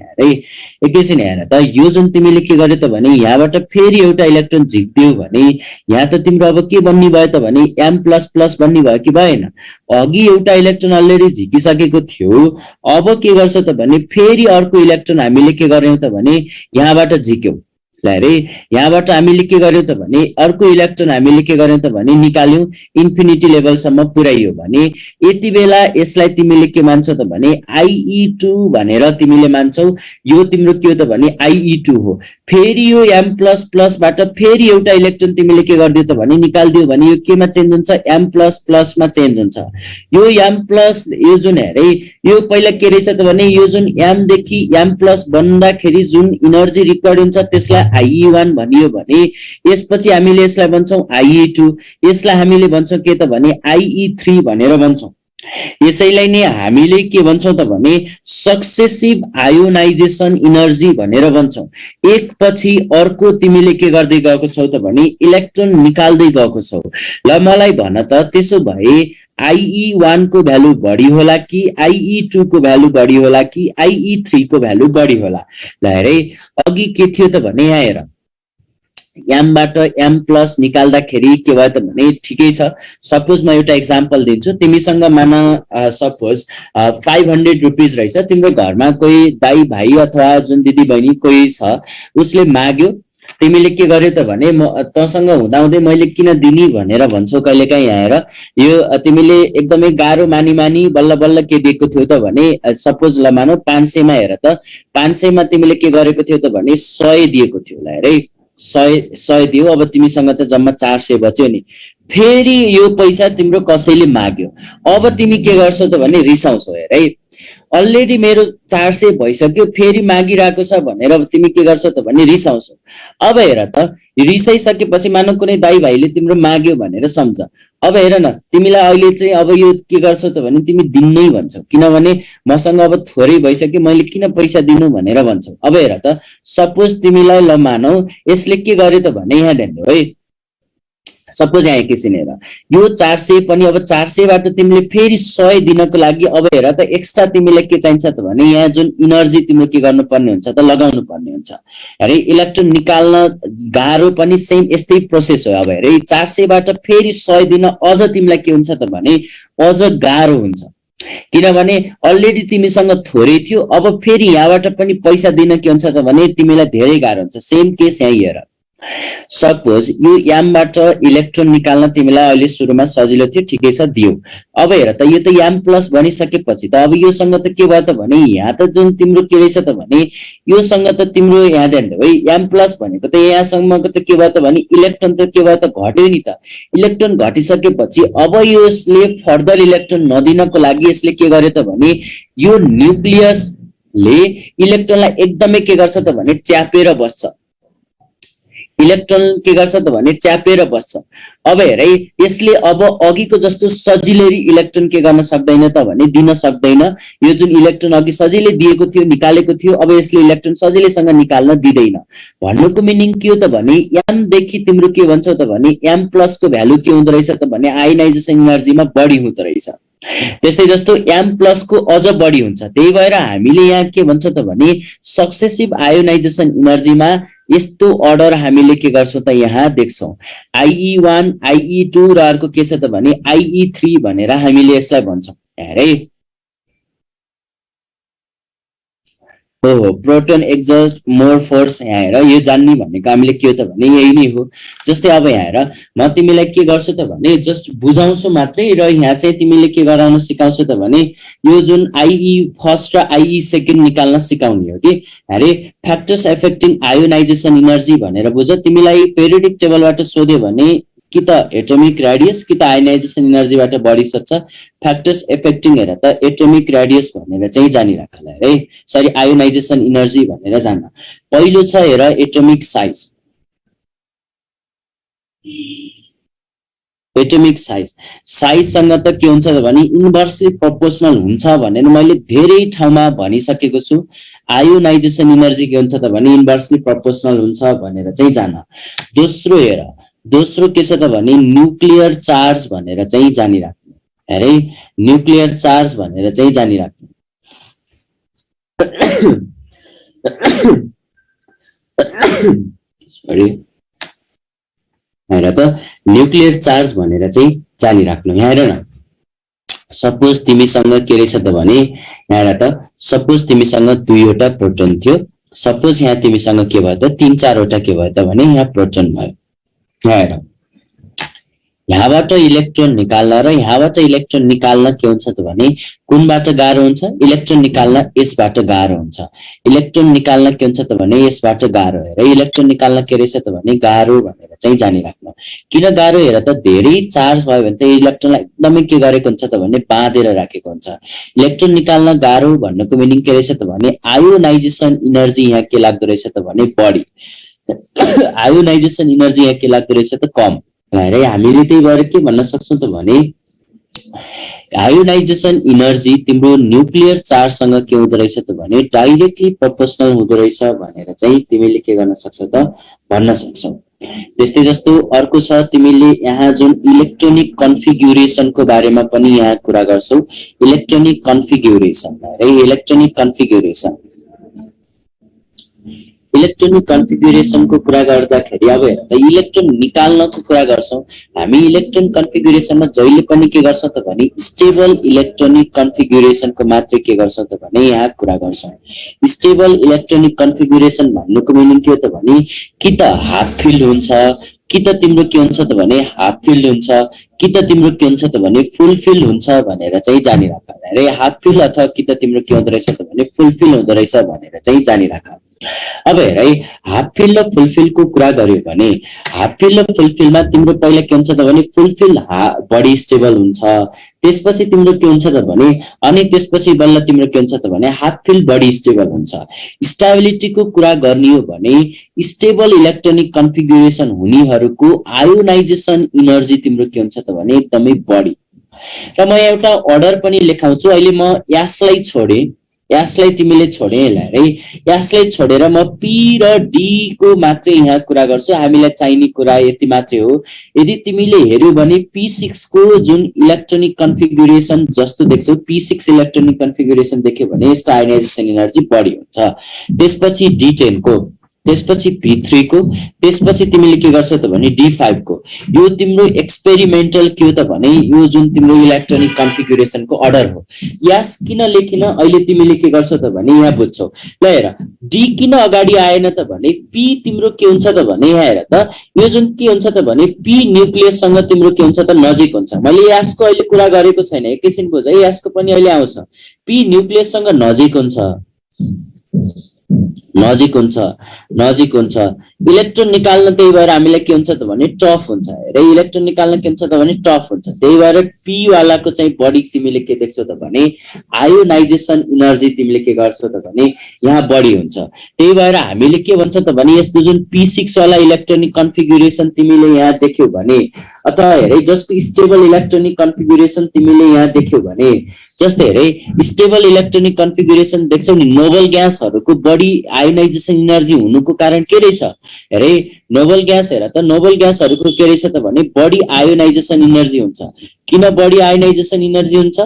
हेर त यो जुन तिमीले के गर्यौ त भने यहाँबाट फेरि एउटा इलेक्ट्रोन झिक्दियौ भने यहाँ त तिम्रो अब के बन्ने भयो त भने M प्लस प्लस बन्ने भयो कि भएन? अघि एउटा इलेक्ट्रोन अलरेडी झिकिसकेको थियो, अब के गर्छ त भने फेरि अर्को इलेक्ट्रोन हामीले के गर्यौं त भने यहाँबाट झिक्यौं। यहाँबाट हामीले के गर्यौं त भने अर्को इलेक्ट्रोन हामीले के गर्यौं त भने निकाल्यौं, इन्फिनिटी लेभलसम्म पुर्याइयो भने यति बेला यसलाई तिमीले के मान्छौ त भने IE2 भनेर तिमीले मान्छौ। यो तिम्रो के हो त भने IE2 हो। फेरि यो M प्लस प्लस बाट फेरि एउटा इलेक्ट्रोन तिमीले के गर्दियौ त भने निकाल्दियौ भने यो केमा चेन्ज हुन्छ? M प्लस प्लस मा चेन्ज हुन्छ। यो M प्लस यो जुन हेरे यो पहिला के रहेछ त भने यो जुन M देखि M प्लस बन्दाखेरि जुन एनर्जी रिक्वायर्ड हुन्छ त्यसलाई IE1 भनियो भने यसपछि हामीले यसलाई भन्छौं IE2, यसलाई हामीले भन्छौं के त भने IE3 भनेर भन्छौं। यसैलाई नै हामीले के भन्छौं त भने सक्सेसिभ आयोनाइजेसन एनर्जी भनेर भन्छौं। एक पछि अर्को तिमीले के गर्दै गएको छौ त भने इलेक्ट्रोन निकाल्दै गएको छौ। ल मलाई भन त त्यसो भए IE1 को भ्यालु बढी होला कि IE2 को भ्यालु बढी होला कि IE3 को भ्यालु बढी होला? ल हेरे अघि के थियो त भने यहाँ हेर M बाट M प्लस निकाल्दाखेरि के भयो त भने ठिकै छ। सपोज म एउटा एक्जाम्पल दिन्छु। तिमीसँग मान सपोज 500 रुपीज रहेछ, तिम्रो घरमा कोही दाइ भाइ अथवा जुन दिदी बहिनी कोही छ उसले माग्यो, तिमीले के गर्यौ त भने तसँग हुँदाहुँदै मैले किन दिनी भनेर भन्छौ कहिलेकाहीँ। यहाँ हेर यो तिमीले एकदमै गाह्रो मानी बल्ल बल्ल के दिएको थियो त भने सपोज ल मानौ 500 मा हेर त 500 मा तिमीले के गरेको थियो त भने 100 दिएको थियो। ल हेरै 100 दियो, अब तिमीसँग त जम्मा 400 बच्यो नि। फेरि यो पैसा तिम्रो कसैले माग्यो, अब तिमी के गर्छौ त भने रिसाउँछौ। हेरै अलरेडी मेरो 400 भइसक्यो, फेरि मागिरहेको छ भनेर तिमी के गर्छौ त भने रिसाउँछौ। अब हेर त रिसाइसकेपछि मानौ कुनै दाइ भाइले तिम्रो माग्यो भनेर सम्झ। अब हेर न तिमीलाई अहिले चाहिँ अब यो के गर्छौ त भने तिमी दिन्नै भन्छौ, किनभने मसँग अब थोरै भइसक्यो मैले किन पैसा दिनु भनेर भन्छौ। अब हेर त सपोज तिमीलाई ल मानौ यसले के गर्यो त भने यहाँ ध्यान दिऊ है। सपोज यहाँ एकैछिन हेर यो 400 पनि अब 400 बाट तिमीले फेरि 100 दिनको लागि अब हेर त एक्स्ट्रा तिमीलाई के चाहिन्छ त भने यहाँ जुन एनर्जी तिमीले के गर्नुपर्ने हुन्छ त लगाउनु पर्ने हुन्छ। हेरे इलेक्ट्रोन निकाल्न गाह्रो पनि सेम यस्तै प्रोसेस हो। अब हेरे 400 बाट फेरि 100 दिन अझ तिमीलाई के हुन्छ त भने अझ गाह्रो हुन्छ, किनभने अलरेडी तिमीसँग थोरै थियो, अब फेरि यहाँबाट पनि पैसा दिन के हुन्छ त भने तिमीलाई धेरै गाह्रो हुन्छ। सेम केस यहाँ हेर सपोज यो M बाट इलेक्ट्रोन निकाल्न तिमीलाई अहिले सुरुमा सजिलो थियो, ठिकै छ दियो। अब हेर त यो त M प्लस बनिसकेपछि त अब योसँग त के भयो त भने यहाँ त जुन तिम्रो के रहेछ त भने योसँग त तिम्रो यहाँ ध्यान दिऊ है M प्लस भनेको त यहाँसम्मको त के भयो त भने इलेक्ट्रोन त के भयो त घट्यो नि त। इलेक्ट्रोन घटिसकेपछि अब यसले फर्दर इलेक्ट्रोन नदिनको लागि यसले के गर्यो त भने यो न्यूक्लियसले इलेक्ट्रोनलाई एकदमै के गर्छ त भने च्यापेर बस्छ। इलेक्ट्रोन के गर्छ त भने च्यापेर बस्छ। अब हेरै यसले अब अघिको जस्तो सजिलै इलेक्ट्रोन के गर्न सक्दैन त भने दिन सक्दैन। यो जुन इलेक्ट्रोन अघि सजिलै दिएको थियो निकालेको थियो अब यसले इलेक्ट्रोन सजिलैसँग निकाल्न दिदैन। भन्नुको मिनिङ के हो त भने M देखि तिम्रो के भन्छौ त भने M प्लस को भ्यालु के हुँदो रहेछ त भने आयोनाइजेसन एनर्जीमा बढी हुँदो रहेछ। त्यस्तै जस्तो M प्लस को अझ बढी हुन्छ। त्यही भएर हामीले यहाँ के भन्छ त भने सक्सेसिभ आयोनाइजेसन एनर्जीमा यस्तो अर्डर हामीले के गर्छौं त यहाँ देख्छौं IE1 IE2 र अर्को के छ त भने IE3 भनेर हामीले यसलाई भन्छौं। हेरे हो प्रोटोन एक्सर्ट मोर फोर्स। यहाँ हेर यो जान्ने भनेको हामीले के हो त भने यही नै हो। जस्तै अब यहाँ हेर म तिमीलाई के गर्छु त भने जस्ट बुझाउँछु मात्रै र यहाँ चाहिँ तिमीले के गराउन सिकाउँछु त भने यो जुन IE फर्स्ट र IE सेकेन्ड निकाल्न सिकाउने हो कि। हेरे फ्याक्टर्स एफेक्टिङ आयोनाइजेसन एनर्जी भनेर बुझ। तिमीलाई पेरियोडिक टेबलबाट सोध्यो भने कि त एटोमिक रेडियस कि त आयोनाइजेसन एनर्जीबाट बढी सक्छ। फ्याक्टर्स एफेक्टिङ हेर त एटोमिक रेडियस भनेर चाहिँ जानिराख ल है, सरी आयोनाइजेसन एनर्जी भनेर जान। पहिलो छ हेर एटोमिक साइज। एटोमिक साइजसँग त के हुन्छ त भने इन्भर्सली प्रोपोर्सनल हुन्छ भनेर मैले धेरै ठाउँमा भनिसकेको छु। आयोनाइजेसन इनर्जी के हुन्छ त भने इन्भर्सली प्रोपोर्सनल हुन्छ भनेर चाहिँ जान। दोस्रो हेर, दोस्रो के छ त भने न्युक्लियर चार्ज भनेर चाहिँ जानिराख्नु। हेरे न्युक्लियर चार्ज भनेर चाहिँ जानिराख्नु। सरी, हेर त न्युक्लियर चार्ज भनेर चाहिँ जानिराख्नु। यहाँ हेर न, सपोज तिमीसँग के रहेछ त भने यहाँ हेर त, सपोज तिमीसँग 2 वटा प्रोटोन थियो, सपोज यहाँ तिमीसँग के भयो त 3-4 वटा के भयो त भने यहाँ प्रोटोन भयो। यहाँ हेर, यहाँबाट इलेक्ट्रोन निकाल्न र यहाँबाट इलेक्ट्रोन निकाल्न के हुन्छ त भने कुनबाट गाह्रो हुन्छ? इलेक्ट्रोन निकाल्न यसबाट गाह्रो हुन्छ। इलेक्ट्रोन निकाल्न के हुन्छ त भने यसबाट गाह्रो। हेर इलेक्ट्रोन निकाल्न के रहेछ त भने गाह्रो भनेर चाहिँ जानिराख्नु। किन गाह्रो? हेर त धेरै चार्ज भयो भने त इलेक्ट्रोनलाई एकदमै के गरेको हुन्छ त भने बाँधेर राखेको हुन्छ। इलेक्ट्रोन निकाल्न गाह्रो भन्नुको मिनिङ के रहेछ त भने आयोनाइजेसन इनर्जी यहाँ के लाग्दो रहेछ त भने बढी, आयोनाइजेसन इनर्जी यहाँ के लाग्दो रहेछ त कम। हेरे हामीले त्यही भएर के भन्न सक्छौं त भने आयोनाइजेसन इनर्जी तिम्रो न्युक्लियर चार्जसँग के हुँदो रहेछ त भने डाइरेक्टली प्रोपोर्सनल हुँदो रहेछ भनेर चाहिँ तिमीले के गर्न सक्छौ त भन्न सक्छौ। त्यस्तै जस्तो अर्को छ, तिमीले यहाँ जुन इलेक्ट्रोनिक कन्फिगुरेसनको बारेमा पनि यहाँ कुरा गर्छौ। इलेक्ट्रोनिक कन्फिगुरेसन, है इलेक्ट्रोनिक कन्फिगुरेसन, इलेक्ट्रोनिक कन्फिगुरेसनको कुरा गर्दाखेरि अब हेर त इलेक्ट्रोन निकाल्नको कुरा गर्छौं हामी। इलेक्ट्रोन कन्फिगुरेसनमा जहिले पनि के गर्छौं त भने स्टेबल इलेक्ट्रोनिक कन्फिगुरेसनको मात्रै के गर्छौं त भने यहाँ कुरा गर्छौं। स्टेबल इलेक्ट्रोनिक कन्फिगुरेसन भन्नुको मिनिङ के हो त भने कि त हाफ फिल्ड हुन्छ, कि त तिम्रो के हुन्छ त भने हाफ फिल्ड हुन्छ, कि त तिम्रो के हुन्छ त भने फुल फिल्ड हुन्छ भनेर चाहिँ जानिराख। अरे हाफ फिल्ड अथवा कि त तिम्रो के हुँदो रहेछ त भने फुल फिल्ड हुँदो रहेछ भनेर चाहिँ जानिराख। अब हेर है, हाफ फिल्ड र फुल फिल्डको कुरा गर्यो भने हाफ फिल्ड र फुल फिल्डमा तिम्रो पहिला के हुन्छ त भने फुल फिल्ड बडी स्टेबल हुन्छ, त्यसपछि तिम्रो के हुन्छ त भने अनि त्यसपछि बल्ल तिम्रो के हुन्छ त भने हाफ फिल्ड बडी स्टेबल हुन्छ। स्टेबिलिटीको कुरा गर्ने हो भने स्टेबल इलेक्ट्रोनिक कन्फिगुरेसन हुनेहरूको आयोनाइजेसन इनर्जी तिम्रो के हुन्छ त भने एकदमै बढी। र म एउटा अर्डर पनि लेखाउँछु। अहिले म यसलाई छोडे, यसलाई तिमीले छोडे है, यसलाई छोडेर म पी र डी को मात्रै यहाँ कुरा गर्छु। हामीलाई चाहिने कुरा यति मात्रै हो। यदि तिमीले हेर्यौ भने P6 को जुन इलेक्ट्रोनिक कन्फिगुरेसन जस्तो देख्छौ, P6 इलेक्ट्रोनिक कन्फिगुरेसन देख्यो भने यसको आयोनाइजेसन एनर्जी बढी हुन्छ। त्यसपछि D10 को, त्यसपछि P3 को, त्यसपछि तिमीले के गर्छौ त भने D5 को। यो तिम्रो एक्सपेरिमेन्टल के हो त भने यो जुन तिम्रो इलेक्ट्रोनिक कन्फिगुरेसनको अर्डर हो। यस किन लेखिन अहिले तिमीले के गर्छौ त भने यहाँ बुझ्छौ। ल हेर, D किन अगाडि आएन त भने P तिम्रो के हुन्छ त भने यहाँ हेर त यो जुन के हुन्छ त भने P न्युक्लियस सँग तिम्रो के हुन्छ त नजिक हुन्छ। मैले यसको अहिले कुरा गरेको छैन, एकैछिन बुझ है, यसको पनि अहिले आउँछ। P न्युक्लियस सँग नजिक हुन्छ, नजिक हुन्छ, नजिक हुन्छ। इलेक्ट्रोन निकाल्न त्यही भएर हामीलाई के हुन्छ त भने टफ हुन्छ। र इलेक्ट्रोन निकाल्न के हुन्छ त भने टफ हुन्छ। त्यही भएर पी वालाको चाहिँ बढी तिमीले के देख्छौ त भने आयोनाइजेसन इनर्जी तिमीले के गर्छौ त भने यहाँ बढी हुन्छ। त्यही भएर हामीले के भन्छ त भने यस्तो जुन P6 वाला इलेक्ट्रोनिक कन्फिगुरेसन तिमीले यहाँ देख्यौ भने अथवा हेरे जसको स्टेबल इलेक्ट्रोनिक कन्फिगुरेसन तिमीले यहाँ देख्यौ भने, जस्तै हेरे स्टेबल इलेक्ट्रोनिक कन्फिगुरेसन देख्छौ नि, नोबल ग्यासहरूको बढी आयोनाइजेसन इनर्जी हुनुको कारण के रहेछ? हेरे नोबल ग्यास हेर त, नोबल ग्यासहरूको के रहेछ त भने बढी आयोनाइजेसन इनर्जी हुन्छ। किन बढी आयोनाइजेसन इनर्जी हुन्छ?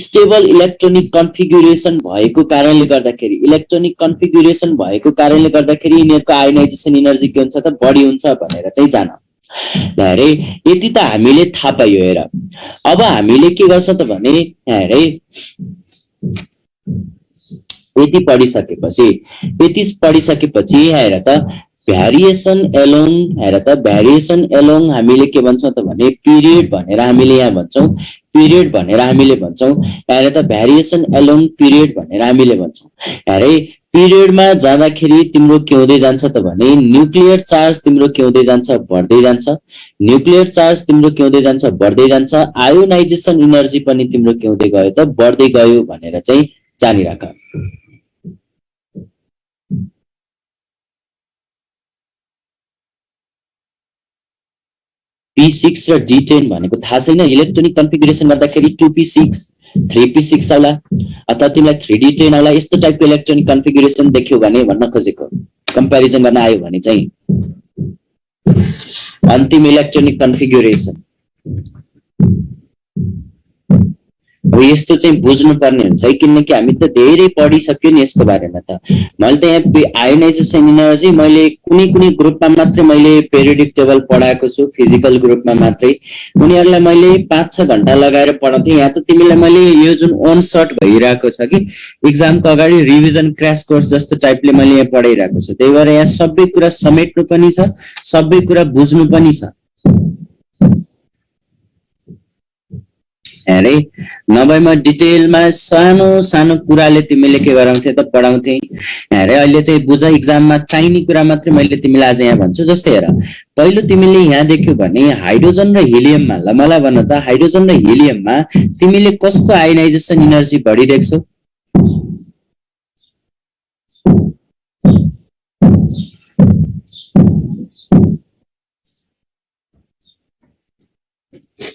स्टेबल इलेक्ट्रोनिक कन्फिगुरेसन भएको कारणले गर्दाखेरि, इलेक्ट्रोनिक कन्फिगुरेसन भएको कारणले गर्दाखेरि यिनीहरूको आयोनाइजेसन इनर्जी के हुन्छ त बढी हुन्छ भनेर चाहिँ जान। हेरे यति त हामीले थाहा पाइयो। हेर अब हामीले के गर्छौं त भने हेरे यति पढिसकेपछि हेर त भ्यारिएसन एलोङ, हेर त भ्यारिएसन एलोङ हामीले के भन्छौं त भने पिरियड भनेर हामीले यहाँ भन्छौं, पिरियड भनेर हामीले भन्छौं। हेर त भ्यारिएसन एलोङ पिरियड भनेर हामीले भन्छौं। हेरे पिरियडमा जाँदाखेरि तिम्रो के हुँदै जान्छ त भने न्युक्लियर चार्ज तिम्रो के हुँदै जान्छ बढ्दै जान्छ। न्युक्लियर चार्ज तिम्रो के हुँदै जान्छ बढ्दै जान्छ। आयोनाइजेसन इनर्जी पनि तिम्रो के हुँदै गयो त बढ्दै गयो भनेर चाहिँ जानिराख। P6 र D10 भनेको थाहा छैन? इलेक्ट्रोनिक कन्फिगुरेसन गर्दाखेरि 2p6 3p6 आउला अथवा तिमीलाई 3d10 आउला, यस्तो टाइपको इलेक्ट्रोनिक कन्फिगुरेसन देख्यो भने भन्न खोजेको, कम्प्यारिजन गर्न आयो भने चाहिँ अन्तिम इलेक्ट्रोनिक कन्फिगुरेसन। अब यस्तो चाहिँ बुझ्नुपर्ने हुन्छ है, किनकि हामी त धेरै पढिसक्यो नि यसको बारेमा। त मैले त यहाँ आयोनाइजेसन एनर्जी मैले कुनै कुनै ग्रुपमा मात्रै मैले पेरियोडिक टेबल पढाएको छु, फिजिकल ग्रुपमा मात्रै। उनीहरूलाई मैले 5-6 घण्टा लगाएर पढाउँथेँ। यहाँ त तिमीलाई मैले यो जुन अन सर्ट भइरहेको छ कि एक्जामको अगाडि रिभिजन क्र्यास कोर्स जस्तो टाइपले मैले यहाँ पढाइरहेको छु। त्यही भएर यहाँ सबै कुरा समेट्नु पनि छ, सबै कुरा बुझ्नु पनि छ। अरे नभए म डिटेलमा सानो सानो कुराले तिमीले के गराउँथे त पढाउँथे। अरे अहिले चाहिँ बुझ, एक्जाममा चाहिने कुरा मात्रै मैले तिमीलाई आज यहाँ भन्छु। जस्तै हेर, पहिलो तिमीले यहाँ देख्यौ भने हाइड्रोजन र हिलियममा, ल मलाई भन त, हाइड्रोजन र हिलियममा तिमीले कसको आयोनाइजेसन एनर्जी बढी देख्छौ?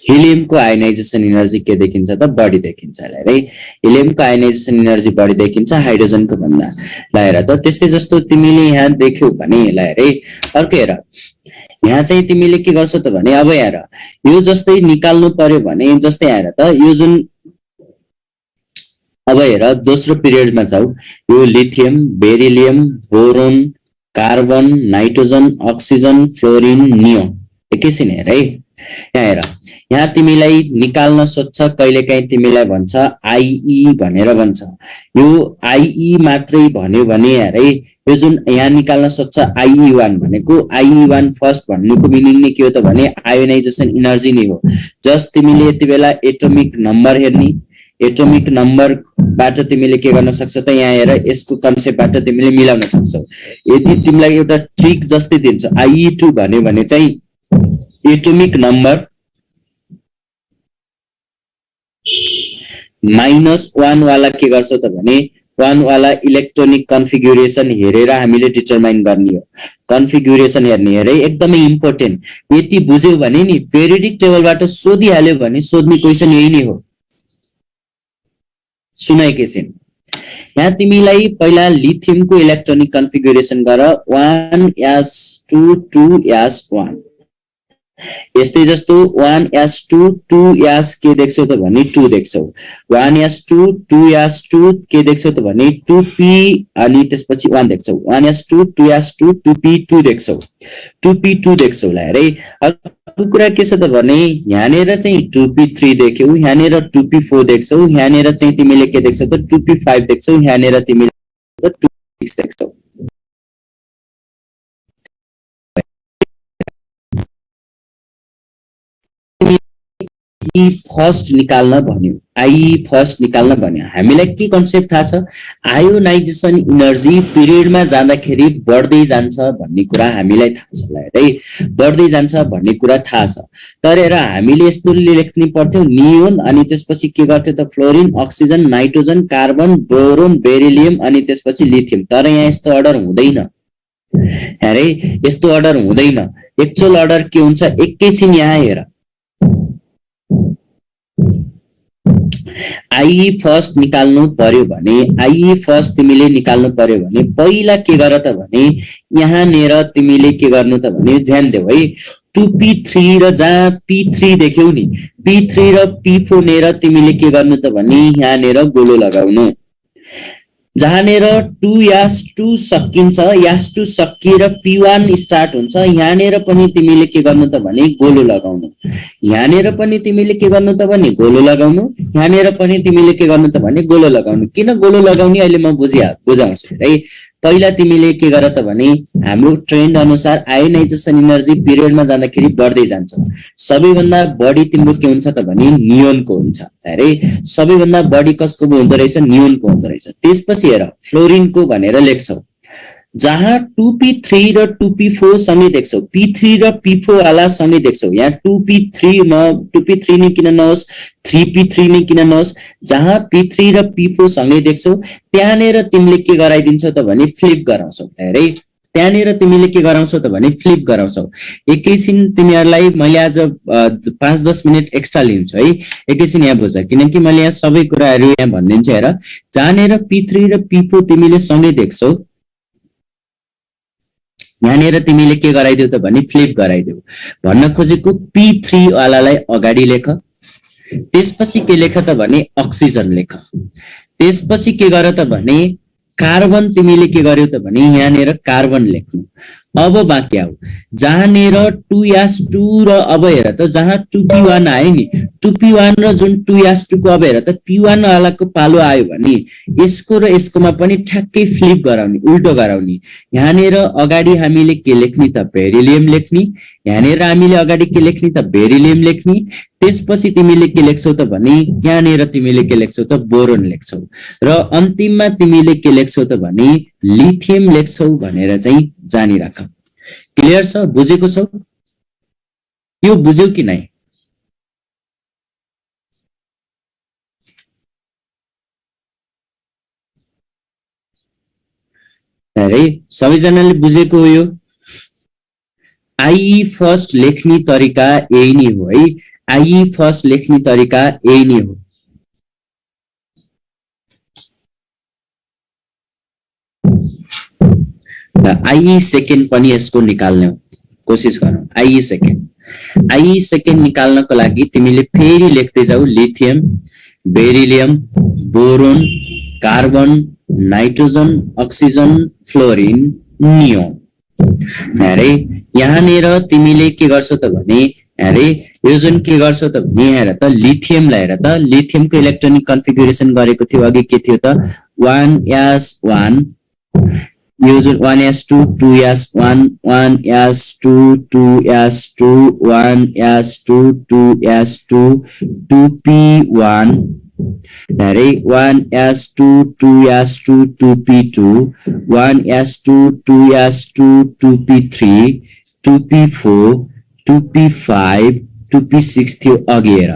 हिलियमको आयोनाइजेसन एनर्जी के देखिन्छ त? बढी देखिन्छ। है हिलियमको आयोनाइजेसन एनर्जी बढी देखिन्छ हाइड्रोजनको भन्दा। ल हेर त, त्यस्तै जस्तो तिमीले यहाँ देख्यौ भने, ल हेर अर्को हेर, यहाँ चाहिँ तिमीले के गर्छौ त भने, अब हेर यो जस्तै निकाल्नु पर्यो भने, जस्तै हेर त यो जुन, अब हेर दोस्रो पिरियडमा जाऊ, यो lithium, beryllium, boron, carbon, nitrogen, oxygen, fluorine, neon. एकैछिन हेर है, यहाँ हेर, यहाँ तिमीलाई निकाल्न सोध्छ, कहिलेकाहीँ तिमीलाई भन्छ आइई भनेर भन्छ। यो आइई मात्रै भन्यो भने हेर है, यो जुन यहाँ निकाल्न सोध्छ आइई1 भनेको, आइई1 फर्स्ट भन्नुको मिनिङ नै के हो त भने आयोनाइजेसन एनर्जी नै हो। जस्ट तिमीले यति बेला एटोमिक नम्बर हेर्ने, एटोमिक नम्बरबाट तिमीले के गर्न सक्छौ त, यहाँ हेर यसको कन्सेप्टबाट तिमीले मिलाउन सक्छौ। यदि तिमीलाई एउटा ट्रिक जस्तै दिन्छ, आइई2 भन्यो भने चाहिँ एटोमिक नम्बर -1 वाला के गर्छौ त भने 1 वाला इलेक्ट्रोनिक कन्फिगुरेसन हेरेर हामीले डिटरमाइन गर्ने हो। कन्फिगुरेसन हेर्ने हेरे एकदमै इम्पोर्टेन्ट। यति बुझ्यौ भने नि पेरियोडिक टेबलबाट सोधिहाल्यो भने सोध्ने क्वेशन यही नै हो। सुन एकैछिन, यहाँ तिमीलाई पहिला लिथियमको इलेक्ट्रोनिक कन्फिगुरेसन गर, 1s2 2s1। यस्तै जस्तो 1s2 2s के देख्छौ त भने 2 देख्छौ, 1s2 2s2 के देख्छौ त भने 2p अनि त्यसपछि 1 देख्छौ, 1s2 2s2 2p2 देख्छौ, 2p2 देख्छौ। ल हेरै अर्को कुरा के छ त भने यहाँनेर चाहिँ 2p3 देख्यौ, यहाँनेर 2p4 देख्छौ, यहाँनेर चाहिँ तिमीले के देख्छौ त 2p5 देख्छौ, यहाँनेर तिमीले 2p6 देख्छौ। फर्स्ट निकाल्न भन्यो, आई फर्स्ट निकाल्न भन्यो। हामीलाई के कन्सेप्ट थाहा छ, आयोनाइजेसन एनर्जी पिरियडमा जाँदाखेरि बढ्दै जान्छ भन्ने कुरा हामीलाई थाहा छ। है बढ्दै जान्छ भन्ने कुरा थाहा छ, तर हेर हामीले यस्तो लेख्नु पर्थ्यो नियोन अनि त्यसपछि के गर्थ्यो त fluorine, oxygen, nitrogen, carbon, boron, beryllium अनि त्यसपछि लिथियम। तर यहाँ यस्तो अर्डर हुँदैन। अरे यस्तो अर्डर हुँदैन। एक्चुअल अर्डर के हुन्छ एकैछिन यहाँ हेर, आइई फर्स्ट निकाल्नु पर्यो भने, आइई फर्स्ट तिमीले निकाल्नु पर्यो भने पहिला के गर त भने यहाँनेर तिमीले के गर्नु त भने ध्यान देऊ है, 2p3 र जहाँ p3 देख्यौ नि p3 र p4 नेर तिमीले के गर्नु त भने यहाँनेर गोलो लगाउनु। जहाँनेर 2s2 सकिन्छ, s2 सकिएर p1 स्टार्ट हुन्छ, यहाँनेर पनि तिमीले के गर्नु त भने गोलो लगाउनु। यहाँनेर पनि तिमीले के गर्नु त भने गोलो लगाउनु, यहाँनेर पनि तिमीले के गर्नु त भने गोलो लगाउनु। किन गोलो लगाउने अहिले म बुझाउँछु है। पहिला तिमीले के गर त भने हाम्रो ट्रेन्ड अनुसार आयोनाइजेसन एनर्जी पिरियडमा जाँदाखेरि बढ्दै जान्छ। सबैभन्दा बढी तिम्रो के हुन्छ त भने नियोनको हुन्छ। अरे सबैभन्दा बढी कसको हुँदो रहेछ, नियोनको हुँदो रहेछ। त्यसपछि हेर फ्लोरिनको भनेर लेख्छौ, जहाँ 2p3 र 2p4 सँगै देख्छौ, p3 र p4 वाला सँगै देख्छौ। यहाँ 2p3 नै किन नहोस्, 3p3 नै किन नहोस्, जहाँ p3 र p4 सँगै देख्छौ त्यहाँनेर तिमीले के गराइदिन्छौ त भने फ्लिप गराउँछौ। हेरै त्यहाँनिर तिमीले के गराउँछौ त भने फ्लिप गराउँछौ। एकैछिन तिमीहरूलाई मैले आज 5-10 मिनट एक्स्ट्रा लिन्छु है। एकैछिन यहाँ बुझ, किनकि मैले यहाँ सबै कुराहरू यहाँ भनिदिन्छु। हेर, जहाँनिर P3 र P4 तिमीले सँगै देख्छौ, यहाँनिर तिमीले के गराइदेऊ त भने फ्लिप गराइदेऊ। भन्न खोजेको P3 वालालाई अगाडि लेख, त्यसपछि के लेख त भने अक्सिजन लेख, त्यसपछि के गर त भने कार्बन तिमीले के गर्यौ त भने यहाँनिर कार्बन लेख्नु। अब बाँकी आऊ जहाँनिर 2s2 र अब हेर त जहाँ 2p1 आयो नि, 2p1 र जुन 2s2 को अब हेर त p1 वालाको पालो आयो भने यसको र यसकोमा पनि ठ्याक्कै फ्लिप गराउने, उल्टो गराउने। यहाँनिर अगाडि हामीले के लेख्ने त बेरिलियम लेख्ने, यहाँनिर हामीले अगाडि के लेख्ने त बेरिलियम लेख्ने, त्यसपछि तिमीले के लेख्छौ त भने यहाँनिर तिमीले के लेख्छौ त बोरोन लेख्छौ र अन्तिममा तिमीले के लेख्छौ त भने लिथियम लेख्छौ भनेर चाहिँ जानिराख। क्लियर छ? बुझेको छौ? यो बुझ्यौ कि नै? अरे सबैजनाले बुझेको हो यो? आइई फर्स्ट लेख्ने तरिका यही नै हो है। आइई फर्स्ट लेख्ने तरिका यही नै हो। आइई सेकेन्ड पनि यसको निकाल्ने कोसिस गरौँ। आइई सेकेन्ड निकाल्नको लागि तिमीले फेरि लेख्दै जाऊ lithium, beryllium, boron, carbon, nitrogen, oxygen, fluorine, neon. अरे यहाँनिर तिमीले के गर्छौ त भने अरे यो जुन के गर्छौ त भने हेर त लिथियमलाई हेर त लिथियमको इलेक्ट्रोनिक कन्फिगुरेसन गरेको थियो अघि के थियो त 1s1 यो जुन 1s2 2s1 1s2 2s2 1s2 2s2 2p1 अरे 1s2 2s2 2p2 1s2 2s2 2p3 2p4 2p5 2p6 थियो अघि हेर।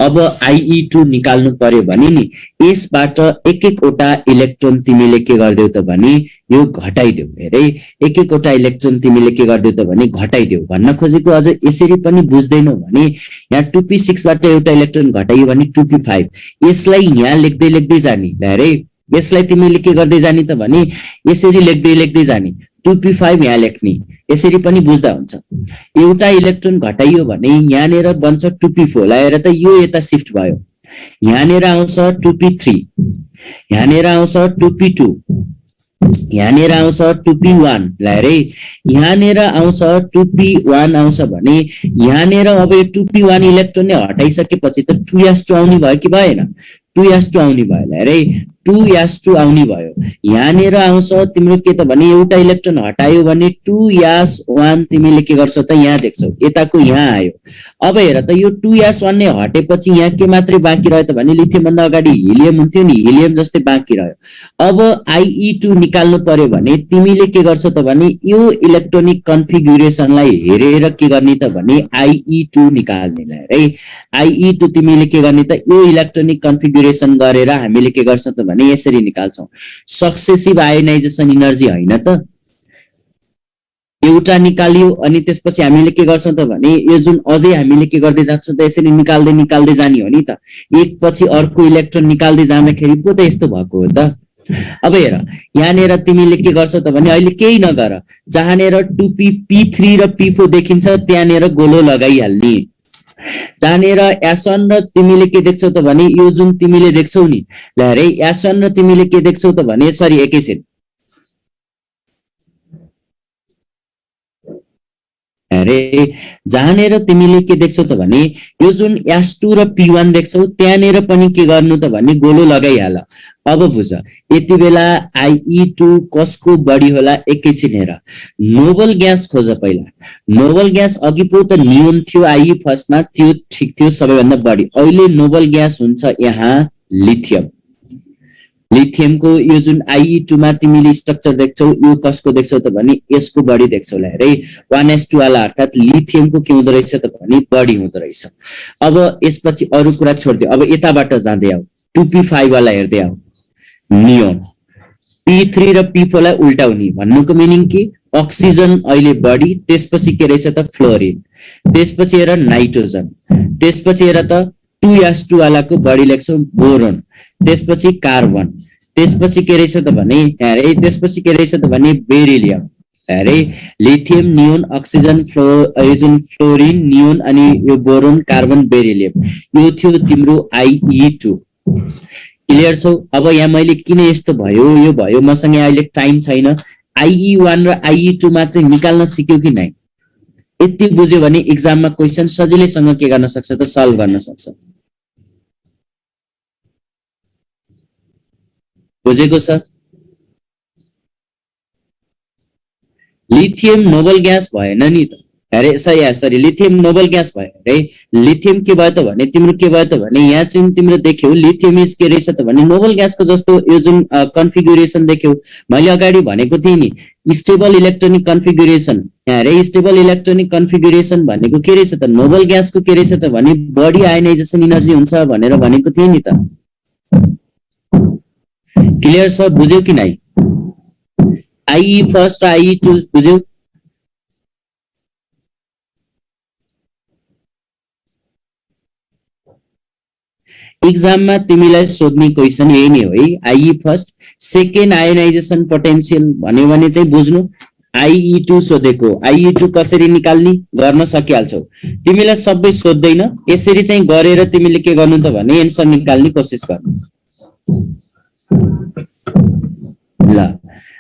अब IE2 निकाल्नु पर्यो भने नि यसबाट एक एकवटा इलेक्ट्रोन तिमीले के गर्देऊ त भने यो घटाइदेऊ। हेरे एक एकवटा इलेक्ट्रोन तिमीले के गर्देऊ त भने घटाइदेऊ। भन्न खोजेको अझ यसरी पनि बुझ्दैनौ भने यहाँ 2p6 बाट एउटा इलेक्ट्रोन घटाइयो भने 2p5 यसलाई यहाँ लेख्दै लेख्दै जानी। हेरे यसलाई तिमीले के गर्दै जानी त भने यसरी लेख्दै लेख्दै जानी। 2p5 यहाँ लेख्ने, यसरी पनि बुझ्दा हुन्छ। एउटा इलेक्ट्रोन घटाइयो भने यहाँनिर बन्छ 2p4 लाएर त यो यता शिफ्ट भयो। यहाँनिर आउँछ 2p3, यहाँनिर आउँछ 2p2, यहाँनिर आउँछ 2p1 लाएर यहाँनिर आउँछ 2p1 आउँछ भने यहाँनिर अब यो 2p1 इलेक्ट्रोन नै हटाइसकेपछि त 2s2 आउने भयो कि भएन? 2s2 आउने भयो। लाएर 2s2 आउने भयो। यहाँनिर आउँछ तिम्रो के त भने एउटा इलेक्ट्रोन हटायो भने 2s1 तिमीले के गर्छौ त यहाँ देख्छौ यताको यहाँ आयो। अब हेर त यो 2s1 नै हटेपछि यहाँ के मात्रै बाँकी रह्यो त भने लिथियम भन्दा अगाडि हिलियम हुन्थ्यो नि, हिलियम जस्तै बाँकी रह्यो। अब IE2 निकाल्नु पर्यो भने तिमीले के गर्छौ त भने यो इलेक्ट्रोनिक कन्फिगुरेसनलाई हेरेर के गर्ने त भने IE2 निकाल्ने है। IE2 तिमीले के गर्ने त यो इलेक्ट्रोनिक कन्फिगुरेसन गरेर हामीले के गर्छौं त भने यसरी निकाल्छौं। सक्सेसिभ आयोनाइजेसन एनर्जी हैन त, एउटा निकालियो अनि त्यसपछि हामीले के गर्छौं त भने यो जुन अझै हामीले के गर्दै जान्छौं त यसरी निकाल्दै निकाल्दै जानी हो नि त, एक पछि अर्को इलेक्ट्रोन निकाल्दै जाँदाखेरि पो त यस्तो भएको हो त। अब हेर यहाँनिर तिमीले के गर्छौ त भने अहिले केही नगर, जहाँनिर 2p p3 र p4 देखिन्छ त्यहाँनिर गोलो लगाइहाल्ने। जहाँनिर S1 र तिमीले के देख्छौ त भने यो जुन तिमीले देख्छौ नि, ल हेरे S1 र तिमीले के देख्छौ त भने सरी एकैछिन अरे जहाँनिर तिमीले के देख्छौ त भने यो जुन S2 र P1 देख्छौ त्यहाँनिर पनि के गर्नु त भने गोलो लगाइहाल। अब बुझ यति बेला IE2 कसको बढी होला एकैछिन हेर। नोबल ग्यास खोज पहिला। नोबल ग्यास अघि पो त नियोन थियो IE फर्स्टमा, त्यो ठीक थियो सबैभन्दा बढी। अहिले नोबल ग्यास हुन्छ यहाँ लिथियम। लिथियमको यो जुन IE2 मा तिमीले स्ट्रक्चर देख्छौ यो कसको देख्छौ त भने यसको बढी देख्छौ। ल हेरे 1s2 वाला अर्थात लिथियमको के हुँदो रहेछ त भने बढी हुँदो रहेछ। अब यसपछि अरु कुरा छोड्दियो, अब यताबाट जाँदै आऊ 2p5 वाला हेर्दै आऊ, नियोन। P3 र P4 लाई उल्टाउने भन्नुको मिनिङ के अक्सिजन अहिले बढी, त्यसपछि के रहेछ त फ्लोरिन, त्यसपछि हेर नाइट्रोजन, त्यसपछि हेर त 2s2 वालाको बढी लेख्छौ बोरोन, त्यसपछि कार्बन, त्यसपछि के रहेछ त भने अरे त्यसपछि के रहेछ त भने बेरिलियम, अरे lithium neon oxygen fluorine neon अनि यो बोरोन कार्बन बेरिलियम, यो थियो तिम्रो IE2। क्लियर छौ? अब यहाँ मैले किन यस्तो भयो यो भयो मसँग अहिले टाइम छैन, IE1 र IE2 मात्रै निकाल्न सिक्यौ कि नै? यति बुझ्यो भने एक्जाममा क्वेशन सजिलैसँग के गर्न सक्छ त सल्भ गर्न सक्छ। बुझेको छ? लिथियम नोबल ग्यास भएन नि त, अरे सरी लिथियम नोबल ग्यास भयो अरे, लिथियम के भयो त भने तिम्रो के भयो त भने यहाँ चाहिँ तिम्रो देख्यौ लिथियम इज के रहेछ त भने नोबल ग्यासको जस्तो यो जुन कन्फिगुरेसन देख्यौ मैले अगाडि भनेको थिएँ नि, स्टेबल इलेक्ट्रोनिक कन्फिगुरेसन, अरे स्टेबल इलेक्ट्रोनिक कन्फिगुरेसन भनेको के रहेछ त नोबल ग्यासको के रहेछ त भने बढी आयोनाइजेसन एनर्जी हुन्छ भनेर भनेको थिएँ नि त। क्लियर छ? बुझ्यौ कि नै? IE1 IE2 बुझ्यौ? एक्जाममा तिमीलाई सोध्ने क्वेशन यही नै हो है, IE1 सेकेन्ड आयोनाइजेसन पोटेन्शियल भन्यो भने चाहिँ बुझ्नु, IE2 सोधेको, IE2 कसरी निकाल्ने गर्न सकिहाल्छौ। तिमीलाई सबै सोध्दैन, यसरी चाहिँ गरेर तिमीले के गर्नु त भने एन्सर निकाल्ने कोसिस गर्नु। ल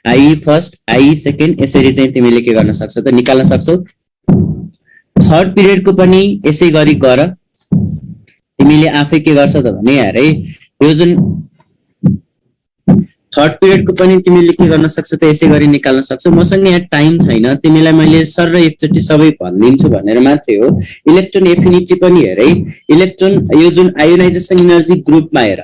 IE1 IE2 यसरी चाहिँ तिमीले के गर्न सक्छौ त निकाल्न सक्छौ। थर्ड पिरियडको पनि यसै गरी गर, तिमीले आफै के गर्छ त भने अरे यो जुन थर्ड पिरियडको पनि तिमीले के गर्न सक्छौ त यसै गरी निकाल्न सक्छौ। मसँग यहाँ टाइम छैन, तिमीलाई मैले सर र एकचोटि सबै भनिदिन्छु भनेर मात्रै हो। इलेक्ट्रोन एफिनिटी पनि हेर है, इलेक्ट्रोन यो जुन आयोनाइजेसन एनर्जी ग्रुपमा हेर,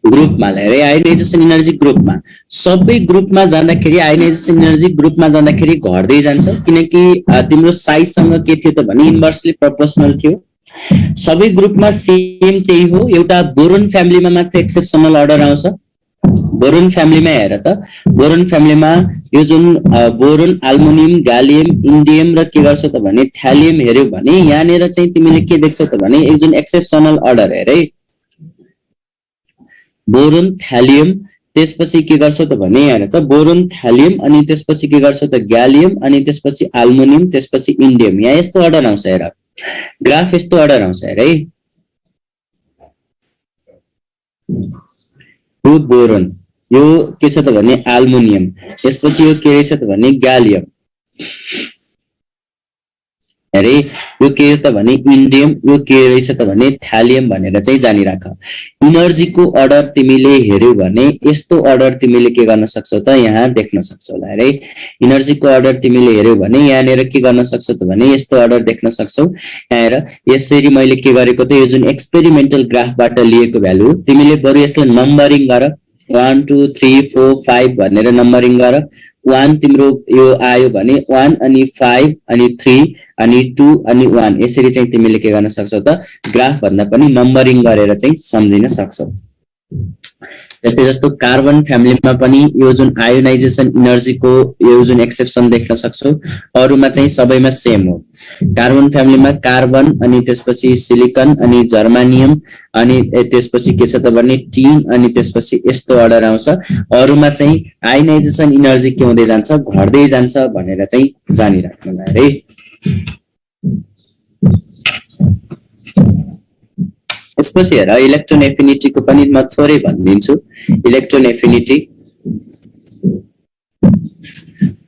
ग्रुपमा हेरे आयोनाइजेसन एनर्जी ग्रुपमा, सबै ग्रुपमा जाँदाखेरि आयोनाइजेसन एनर्जी ग्रुपमा जाँदाखेरि घट्दै जान्छ, किनकि तिम्रो साइजसँग के थियो त भने इन्भर्सली प्रोपोर्सनल थियो। सबै ग्रुपमा सेम त्यही हो, एउटा बोरोन फ्यामिलीमा मात्र एक्सेप्सनल अर्डर आउँछ। बोरोन फ्यामिलीमा हेर त, बोरोन फ्यामिलीमा यो जुन बोरोन एल्युमिनियम ग्यालियम इन्डियम र के गर्छौ त भने थ्यालियम हेर्यौ भने यहाँनिर चाहिँ तिमीले के देख्छौ त भने एक जुन एक्सेप्सनल अर्डर हेर है, बोरोन थ्यालियम, त्यसपछि के गर्छौ त भने यहाँ त बोरोन थ्यालियम अनि त्यसपछि के गर्छौ त ग्यालियम अनि त्यसपछि एल्युमिनियम त्यसपछि इन्डियम, यहाँ यस्तो अर्डर आउँछ हेर, ग्राफ यस्तो अर्डर आउँछ हेर है। यो बोरोन, यो के छ त भने एल्युमिनियम, त्यसपछि यो के रहेछ त भने ग्यालियम, अरे यो के हो त भने इन्डियम, यो के रहेछ त भने थ्यालियम भनेर चाहिँ जानिराख। इनर्जीको अर्डर तिमीले हेर्यौ भने यस्तो अर्डर तिमीले के गर्न सक्छौ त यहाँ देख्न सक्छौ होला है। इनर्जीको अर्डर तिमीले हेर्यौ भने यहाँनिर के गर्न सक्छौ त भने यस्तो अर्डर देख्न सक्छौ। यहाँ हेर, यसरी मैले के गरेको त यो जुन एक्सपेरिमेन्टल ग्राफबाट लिएको भ्यालु तिमीले बरु यसलाई नम्बरिङ गर, 1 2 3 4 5 भनेर नम्बरिङ गर। 1 तिम्रो यो आयो भने 1 अनि 5 अनि 3 अनि 2 अनि 1 यसरी चाहिँ तिमीले के गर्न सक्छौ त ग्राफ भन्दा पनि नम्बरिङ गरेर चाहिँ सम्झिन सक्छौ। त्यस्तै जस्तो कार्बन फ्यामिलीमा पनि यो जुन आयोनाइजेसन एनर्जीको यो जुन एक्सेप्सन देख्न सक्छौ, अरुमा चाहिँ सबैमा सेम हो। कार्बन फ्यामिलीमा कार्बन अनि त्यसपछि सिलिकन अनि जर्मानियम अनि त्यसपछि के छ त भने टिन अनि त्यसपछि यस्तो अर्डर आउँछ। अरुमा चाहिँ आयोनाइजेसन एनर्जी के हुँदै जान्छ, घट्दै जान्छ भनेर चाहिँ जानिराख्नु होला है। त्यसपछि हेर इलेक्ट्रोन एफिनिटीको पनि म थोरै भनिदिन्छु। इलेक्ट्रोन एफिनिटी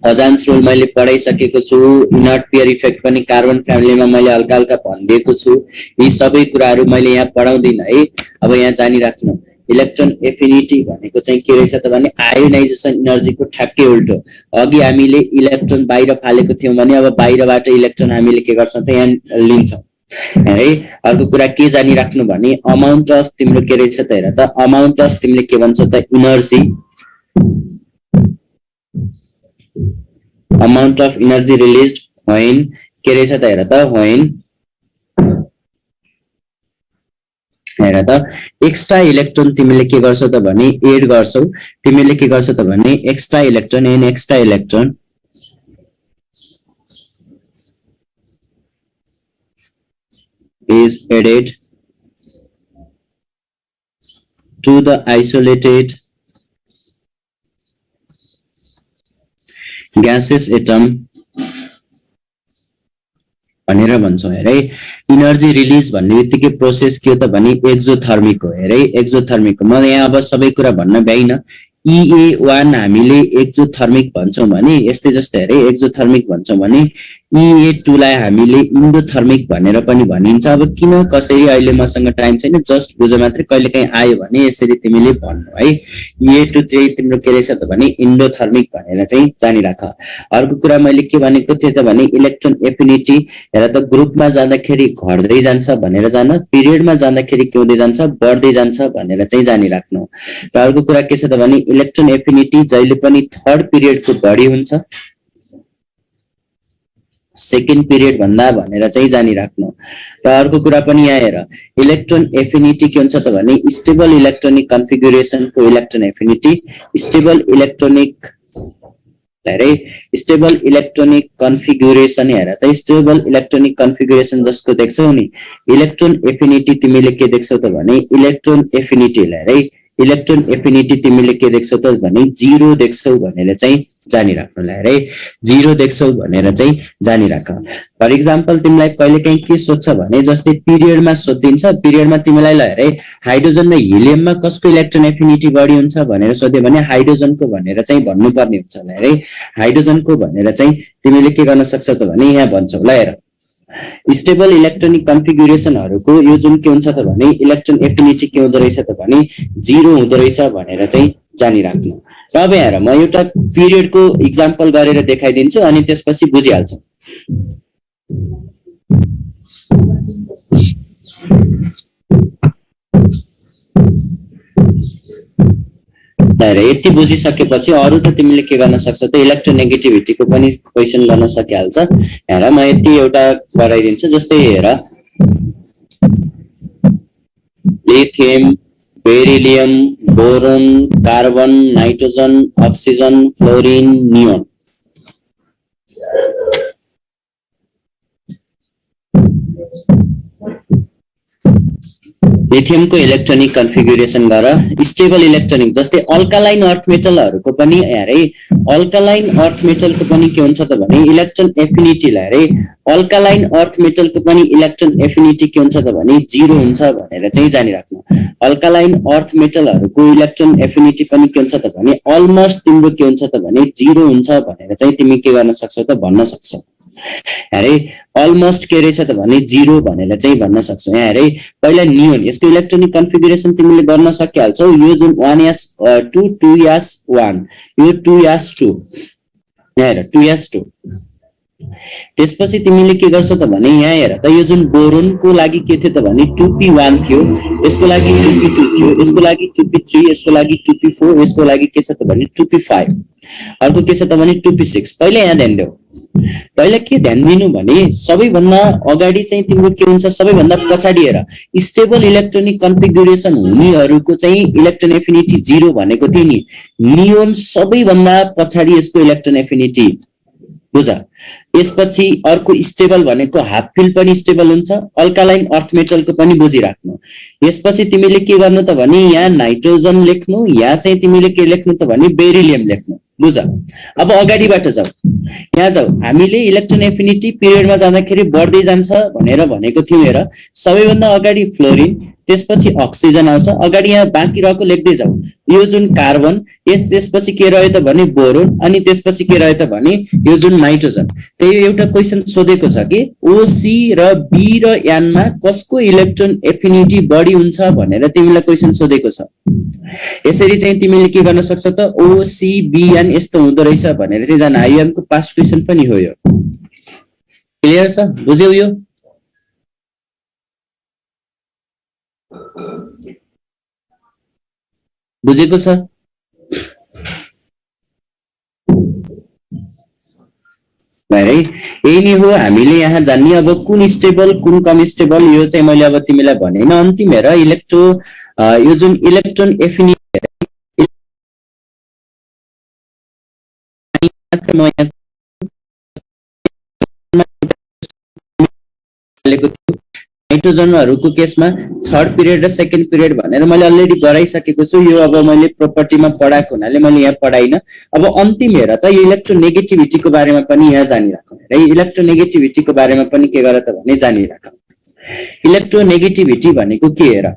हजान्स रुल मैले पढाइसकेको छु, इनर्ट पेयर इफेक्ट पनि कार्बन फ्यामिलीमा मैले हल्का हल्का भनिदिएको छु। यी सबै कुराहरू मैले यहाँ पढाउँदिन है, अब यहाँ जानिराख्नु। इलेक्ट्रोन एफिनिटी भनेको चाहिँ के रहेछ त भने आयोनाइजेसन एनर्जीको ठ्याक्कै उल्टो। अघि हामीले इलेक्ट्रोन बाहिर फालेको थियौँ भने अब बाहिरबाट इलेक्ट्रोन हामीले के गर्छौँ त यहाँ लिन्छौँ है। अर्को कुरा के जानिराख्नु भने अमाउन्ट अफ तिम्रो के रहेछ त हेर त, अमाउन्ट अफ तिमीले के भन्छौ त energy, amount of energy released when के रहेछ त हेर त व्हेन हेर त एक्स्ट्रा इलेक्ट्रोन तिमीले के गर्छौ त भने एड गर्छौ तिमीले के गर्छौ त भने extra electron an extra electron is added to the isolated gaseous atom भनेर भन्छौ हेरे इनर्जी रिलीज भन्ने बित्तिकै प्रोसेस के हो त भने एक्जोथर्मिक हो हेरे एक्जोथर्मिक म यहाँ अब सबै कुरा भन्न भ्याइन EA1 हामीले एक्जोथर्मिक भन्छौं भने यस्तै जस्तो हेरे एक्जोथर्मिक भन्छौं भने EA2 लाई हामीले इन्डोथर्मिक भनेर पनि भनिन्छ अब किन कसरी अहिले मसँग टाइम छैन जस्ट बुझ मात्रै कहिलेकाहीँ आयो भने यसरी तिमीले भन्नु है EA2 चाहिँ तिम्रो के रहेछ त भने इन्डोथर्मिक भनेर चाहिँ जानिराख अर्को कुरा मैले के भनेको थिए त भने इलेक्ट्रोन एफिनिटी हेर त ग्रुपमा जाँदाखेरि घट्दै जान्छ भनेर जान पिरियडमा जाँदाखेरि के हुँदै जान्छ बढ्दै जान्छ भनेर चाहिँ जानिराख्नु र अर्को कुरा के छ त भने इलेक्ट्रोन एफिनिटी जहिले पनि थर्ड पिरियडको बढी हुन्छ सेकेन्ड पिरियड भन्दा भनेर चाहिँ जानिराख्नु र अर्को कुरा पनि यहाँ हेर इलेक्ट्रोन एफिनिटी के हुन्छ त भने स्टेबल इलेक्ट्रोनिक कन्फिगुरेसनको इलेक्ट्रोन एफिनिटी स्टेबल इलेक्ट्रोनिक हेरे स्टेबल इलेक्ट्रोनिक कन्फिगुरेसन हेर त स्टेबल इलेक्ट्रोनिक कन्फिगुरेसन जसको देख्छौ नि इलेक्ट्रोन एफिनिटी तिमीले के देख्छौ त भने इलेक्ट्रोन एफिनिटी हेरे इलेक्ट्रोन एफिनिटी तिमीले के देख्छौ त भने 0 देख्छौ भनेर चाहिँ जानिराख्नुलाई हेरे 0 देख्छौ भनेर चाहिँ जानिराख फर एक्जाम्पल तिमीलाई कहिलेकाहीँ के सोध्छ भने जस्तै पिरियडमा सोधिन्छ पिरियडमा तिमीलाई ल हेरे हाइड्रोजन र हिलियममा कसको इलेक्ट्रोन एफिनिटी बढी हुन्छ भनेर सोध्यो भने हाइड्रोजनको भनेर चाहिँ भन्नुपर्ने हुन्छ ल हेरे हाइड्रोजनको भनेर चाहिँ तिमीले के गर्न सक्छौ त भने यहाँ भन्छौ ल हेर स्टेबल इलेक्ट्रोनिक कन्फिगुरेसनहरुको यो जुन के हुन्छ त भने इलेक्ट्रोन एफिनिटी के हुँदो रहेछ त भने 0 हुँदो रहेछ भनेर चाहिँ जानिराख्नु र अब हेर म एउटा पिरियडको एक्जाम्पल गरेर देखाइदिन्छु अनि त्यसपछि बुझिहाल्छौ हेरे यति बुझिसकेपछि अरु त तिमीले के गर्न सक्छौ त इलेक्ट्रोनेगेटिभिटीको पनि क्वेशन गर्न सकिहाल्छ हेर म यति एउटा गराइदिन्छु जस्तै हेर lithium beryllium boron carbon nitrogen oxygen fluorine neon lithium को इलेक्ट्रोनिक कन्फिगुरेसन गर स्टेबल इलेक्ट्रोनिक जस्तै अल्कालाइन अर्थ मेटलहरुको पनि हेरे अल्कालाइन अर्थ मेटलको पनि के हुन्छ त भने इलेक्ट्रोन एफिनिटी लाई हेरे अल्कालाइन अर्थ मेटलको पनि इलेक्ट्रोन एफिनिटी के हुन्छ त भने 0 हुन्छ भनेर चाहिँ जानिराख्नु अल्कालाइन अर्थ मेटलहरुको इलेक्ट्रोन एफिनिटी पनि के हुन्छ त भने अलमोस्ट तिम्रो के हुन्छ त भने 0 हुन्छ भनेर चाहिँ तिमी के गर्न सक्छौ त भन्न सक्छौ हेरे अलमोस्ट के रहेछ त भने 0 भनेर चाहिँ भन्न सक्छौ यहाँ हेरे पहिला नियोन यसको इलेक्ट्रोनिक कन्फिगुरेसन तिमीले गर्न सकिहाल्छौ यो जुन 1s2 2s1 यो 2s2 यहाँ हेर 2s2 त्यसपछि तिमीले के गर्छौ त भने यहाँ हेर त यो जुन बोरोनको लागि के थियो त भने 2p1 थियो यसको लागि 2p2 थियो यसको लागि 2p3 यसको लागि 2p4 यसको लागि के छ त भने 2p5 अर्को के छ त भने 2p6 पहिला यहाँ ध्यान देऊ पहिला के ध्यान दिनु भने सबैभन्दा अगाडि चाहिँ तिम्रो के हुन्छ सबैभन्दा पछाडी हेर स्टेबल इलेक्ट्रोनिक कन्फिगुरेसन हुनेहरुको चाहिँ इलेक्ट्रोन एफिनिटी 0 भनेको थियो नि नियोन सबैभन्दा पछाडी यसको इलेक्ट्रोन एफिनिटी बुझ यसपछि अर्को स्टेबल भनेको हाफ फिल पनि स्टेबल हुन्छ अल्कालाइन अर्थ मेटलको पनि बुझिराख्नु यसपछि तिमीले के गर्नु त भने यहाँ नाइट्रोजन लेख्नु यहाँ चाहिँ तिमीले के लेख्नु त भने बेरिलियम लेख्नु बुझ अब अगाडिबाट जाऊ यहाँ जाऊ हामीले इलेक्ट्रोन एफिनिटी पिरियडमा जाँदाखेरि बढ्दै जान्छ भनेर भनेको थियौ हेर सबैभन्दा अगाडि फ्लोरिन त्यसपछि अक्सिजन आउँछ अगाडि यहाँ बाँकी रहेको लेख्दै जाऊ यो जुन कार्बन त्यसपछि के रह्यो त भने बोरोन अनि त्यसपछि के रह्यो त भने यो जुन नाइट्रोजन त्यही एउटा क्वेशन सोधेको छ कि ओसी र बी र एन मा कसको इलेक्ट्रोन एफिनिटी बढी हुन्छ भनेर तिमीलाई क्वेशन सोधेको छ यसरी चाहिँ तिमीले के गर्न सक्छौ त ओसी बी एन यस्तो हुँदो रहेछ भनेर चाहिँ जान आइएम को पास्ट क्वेशन पनि हो यो क्लियर छ बुझ्यौ यो बुझेको छ है। यही नै हो हामीले यहाँ जान्ने अब कुन स्टेबल कुन कम स्टेबल यो चाहिँ मैले अब तिमीलाई भनेन अन्तिम हेर यो जुन इलेक्ट्रोन एफिनिटी म यहाँ लेखेको छु नाइट्रोजनहरुको केसमा थर्ड पिरियड र सेकेन्ड पिरियड भनेर मैले अलरेडी गराइसकेको छु यो अब मैले प्रोपर्टीमा पढाएको हुनाले मैले यहाँ पढाइन अब अन्तिम हेर त यो इलेक्ट्रोनेगेटिभिटीको बारेमा पनि यहाँ जानिराखौँ है इलेक्ट्रोनेगेटिभिटीको बारेमा पनि के गर त भने जानिराखौँ इलेक्ट्रोनेगेटिभिटी भनेको के हेर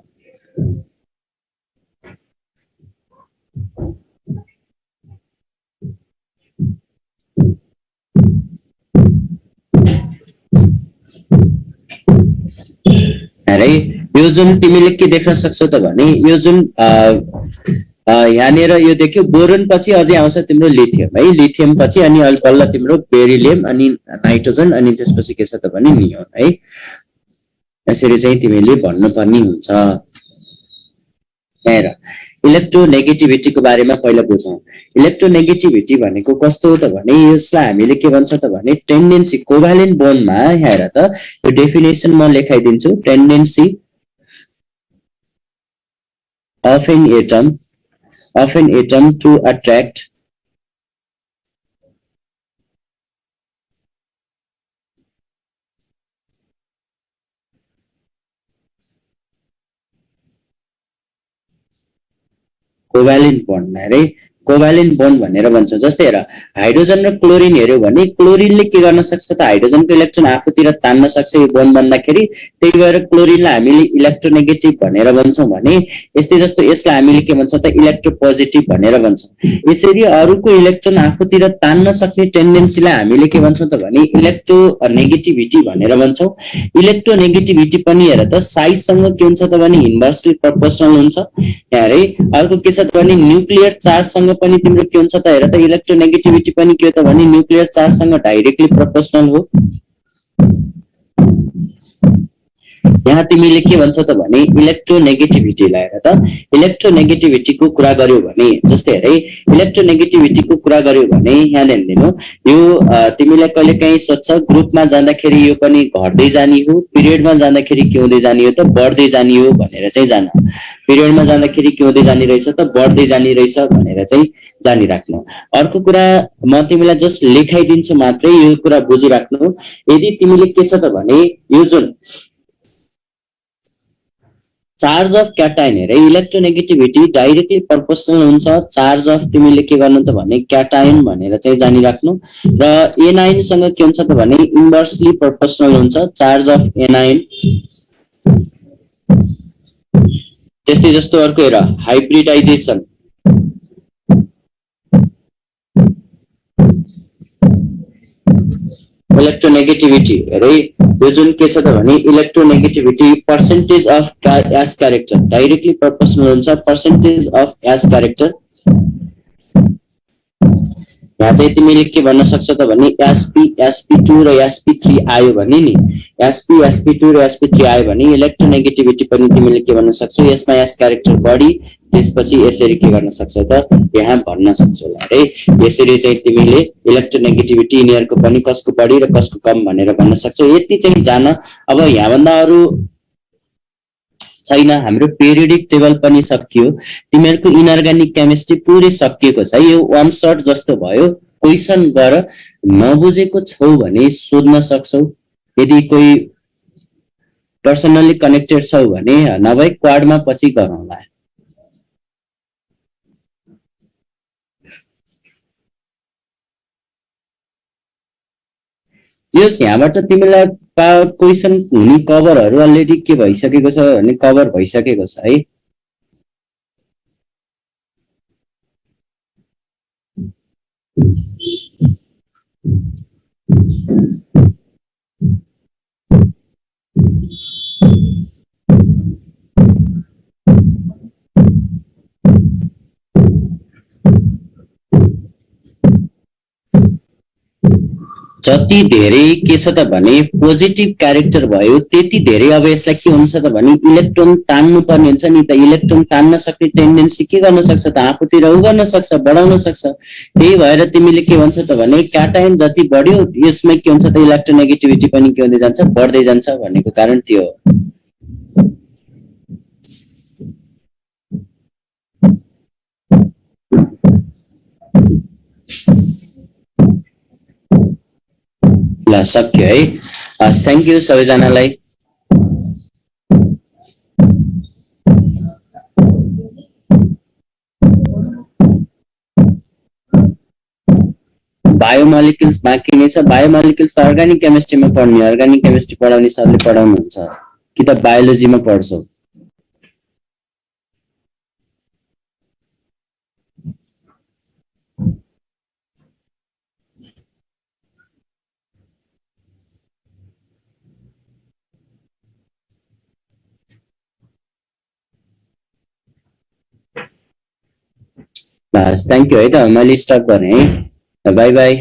है यो जुन तिमीले के देख्न सक्छौ त भने यो जुन यहाँनिर यो देख्यो बोरोन पछि अझै आउँछ तिम्रो लिथियम है लिथियम पछि अनि बल्ल तिम्रो बेरिलियम अनि नाइट्रोजन अनि त्यसपछि के छ त भने नियोन है यसरी चाहिँ तिमीले भन्नुपर्ने हुन्छ हेर इलेक्ट्रोनेगेटिभिटीको बारेमा पहिला बुझौं इलेक्ट्रोनेगेटिभिटी भनेको कस्तो हो त भने यसलाई हामीले के भन्छ त भने टेन्डेन्सी कोभ्यालेन्ट बोन्डमा हेर त यो डेफिनेसन म लेखाइदिन्छु tendency of an atom to attract covalent bond है कोभ्यालेन्ट बन्ड भनेर भन्छ जस्तै हेर हाइड्रोजन र क्लोरिन हेर्यो भने क्लोरिनले के गर्न सक्छ त हाइड्रोजनको इलेक्ट्रोन आफूतिर तान्न सक्छ यो बन्ड बन्दाखेरि त्यही भएर क्लोरिनलाई हामीले इलेक्ट्रोनेगेटिभ भनेर भन्छौं भने यस्तै जस्तो यसलाई हामीले के भन्छौं त इलेक्ट्रोपोजिटिभ भनेर भन्छौं यसरी अरूको इलेक्ट्रोन आफूतिर तान्न सक्ने टेन्डेन्सीलाई हामीले के भन्छौं त भने इलेक्ट्रोनेगेटिभिटी भनेर भन्छौं इलेक्ट्रोनेगेटिभिटी पनि हेर त साइजसँग के हुन्छ त भने इन्भर्सली प्रोपोर्सनल हुन्छ यहाँ है अर्को के छ त भने न्यूक्लियर चार्जसँग पनि तिम्रो के हुन्छ त हेर त इलेक्ट्रोनेगेटिभिटी पनि के हो त भने न्यूक्लियर चार्जसँग डाइरेक्टली प्रोपोर्सनल हो यहाँ तिमीले के भन्छ त भने इलेक्ट्रोनेगेटिभिटीलाई हेर त इलेक्ट्रोनेगेटिभिटीको कुरा गर्यो भने जस्तै हेरे इलेक्ट्रोनेगेटिभिटीको कुरा गर्यो भने यहाँ हेर्दिनु यो तिमीलाई कहिलेकाहीँ सोध्छ ग्रुपमा जाँदाखेरि यो पनि घट्दै जाने हो पिरियडमा जाँदाखेरि के हुँदै जाने हो त बढ्दै जाने हो भनेर चाहिँ जान पिरियडमा जाँदाखेरि के हुँदै जाने रहेछ त बढ्दै जाने रहेछ भनेर चाहिँ जानिराख्नु अर्को कुरा म तिमीलाई जस्ट लेखाइदिन्छु मात्रै यो कुरा बुझिराख्नु यदि तिमीले के छ त भने यो जुन चार्ज अफ क्याटायन हेरे इलेक्ट्रोनेगेटिभिटी डाइरेक्टली प्रोपोर्सनल हुन्छ चार्ज अफ तिमीले के गर्नु त भने क्याटायन भनेर चाहिँ जानिराख्नु र एनायन सँग के हुन्छ त भने इन्भर्सली प्रोपोर्सनल हुन्छ चार्ज अफ एनायन त्यस्तै जस्तो अर्को हेर हाइब्रिडाइजेसन इलेक्ट्रोनेगेटिभिटी हेरे यो जुन के छ त भने electronegativity percentage of S character directly proportional हुन्छ पर्सेन्टेज अफ एस क्यारेक्टर यहाँ चाहिँ तिमीले के भन्न सक्छौ त भने sp2 र sp3 आयो भने नि sp2 र sp3 आयो भने इलेक्ट्रोनेगेटिभिटी पनि तिमीले के भन्न सक्छौ यसमा s क्यारेक्टर बढी त्यसपछि यसरी के गर्न सक्छौ त यहाँ भन्न सक्छौ है यसरी चाहिँ तिमीले इलेक्ट्रोनेगेटिभिटी यिनीहरुको पनि कसको बढी र कसको कम भनेर भन्न सक्छौ यति चाहिँ जान अब यहाँ भन्दा अरु छैन हाम्रो पेरियोडिक टेबल पनि सकियो तिमीहरुको इनअर्गानिक केमिस्ट्री पुरै सकिएको छ यो वान शट जस्तो भयो क्वेशन गर नबुझेको छौ भने सोध्न सक्छौ यदि कोही पर्सनली कनेक्टेड छौ भने नभए क्वाडमा पछि गरौँला जस यहाँबाट तिमीलाई क्वेशन हुने कभरहरु अलरेडी के भइसकेको छ भने कभर भइसकेको छ है जति धेरै के छ त भने पोजिटिभ क्यारेक्टर भयो त्यति धेरै अब यसलाई के हुन्छ त भने इलेक्ट्रोन तान्नु पर्ने हुन्छ नि त। इलेक्ट्रोन तान्न सक्ने टेन्डेन्सी के गर्न सक्छ त आफूतिर उ गर्न सक्छ, बढाउन सक्छ। त्यही भएर तिमीले के भन्छ त भने क्याटायन जति बढ्यो यसमै के हुन्छ त इलेक्ट्रोनेगेटिभिटी पनि के हुँदै जान्छ, बढ्दै जान्छ भन्नेको कारण त्यो हो। ल सक्यो है। हस्, थ्याङ्क यू सबैजनालाई। बायोमोलिक्युल्स बाँकी नै छ। बायोमोलिक्युल्स त अर्गानिक केमिस्ट्रीमा पढ्ने, अर्गानिक केमिस्ट्री पढाउने सरले पढाउनुहुन्छ कि त बायोलोजीमा पढ्छौ? बस थ्याङ्क यू है त, मैले स्टप गरेँ है। By by.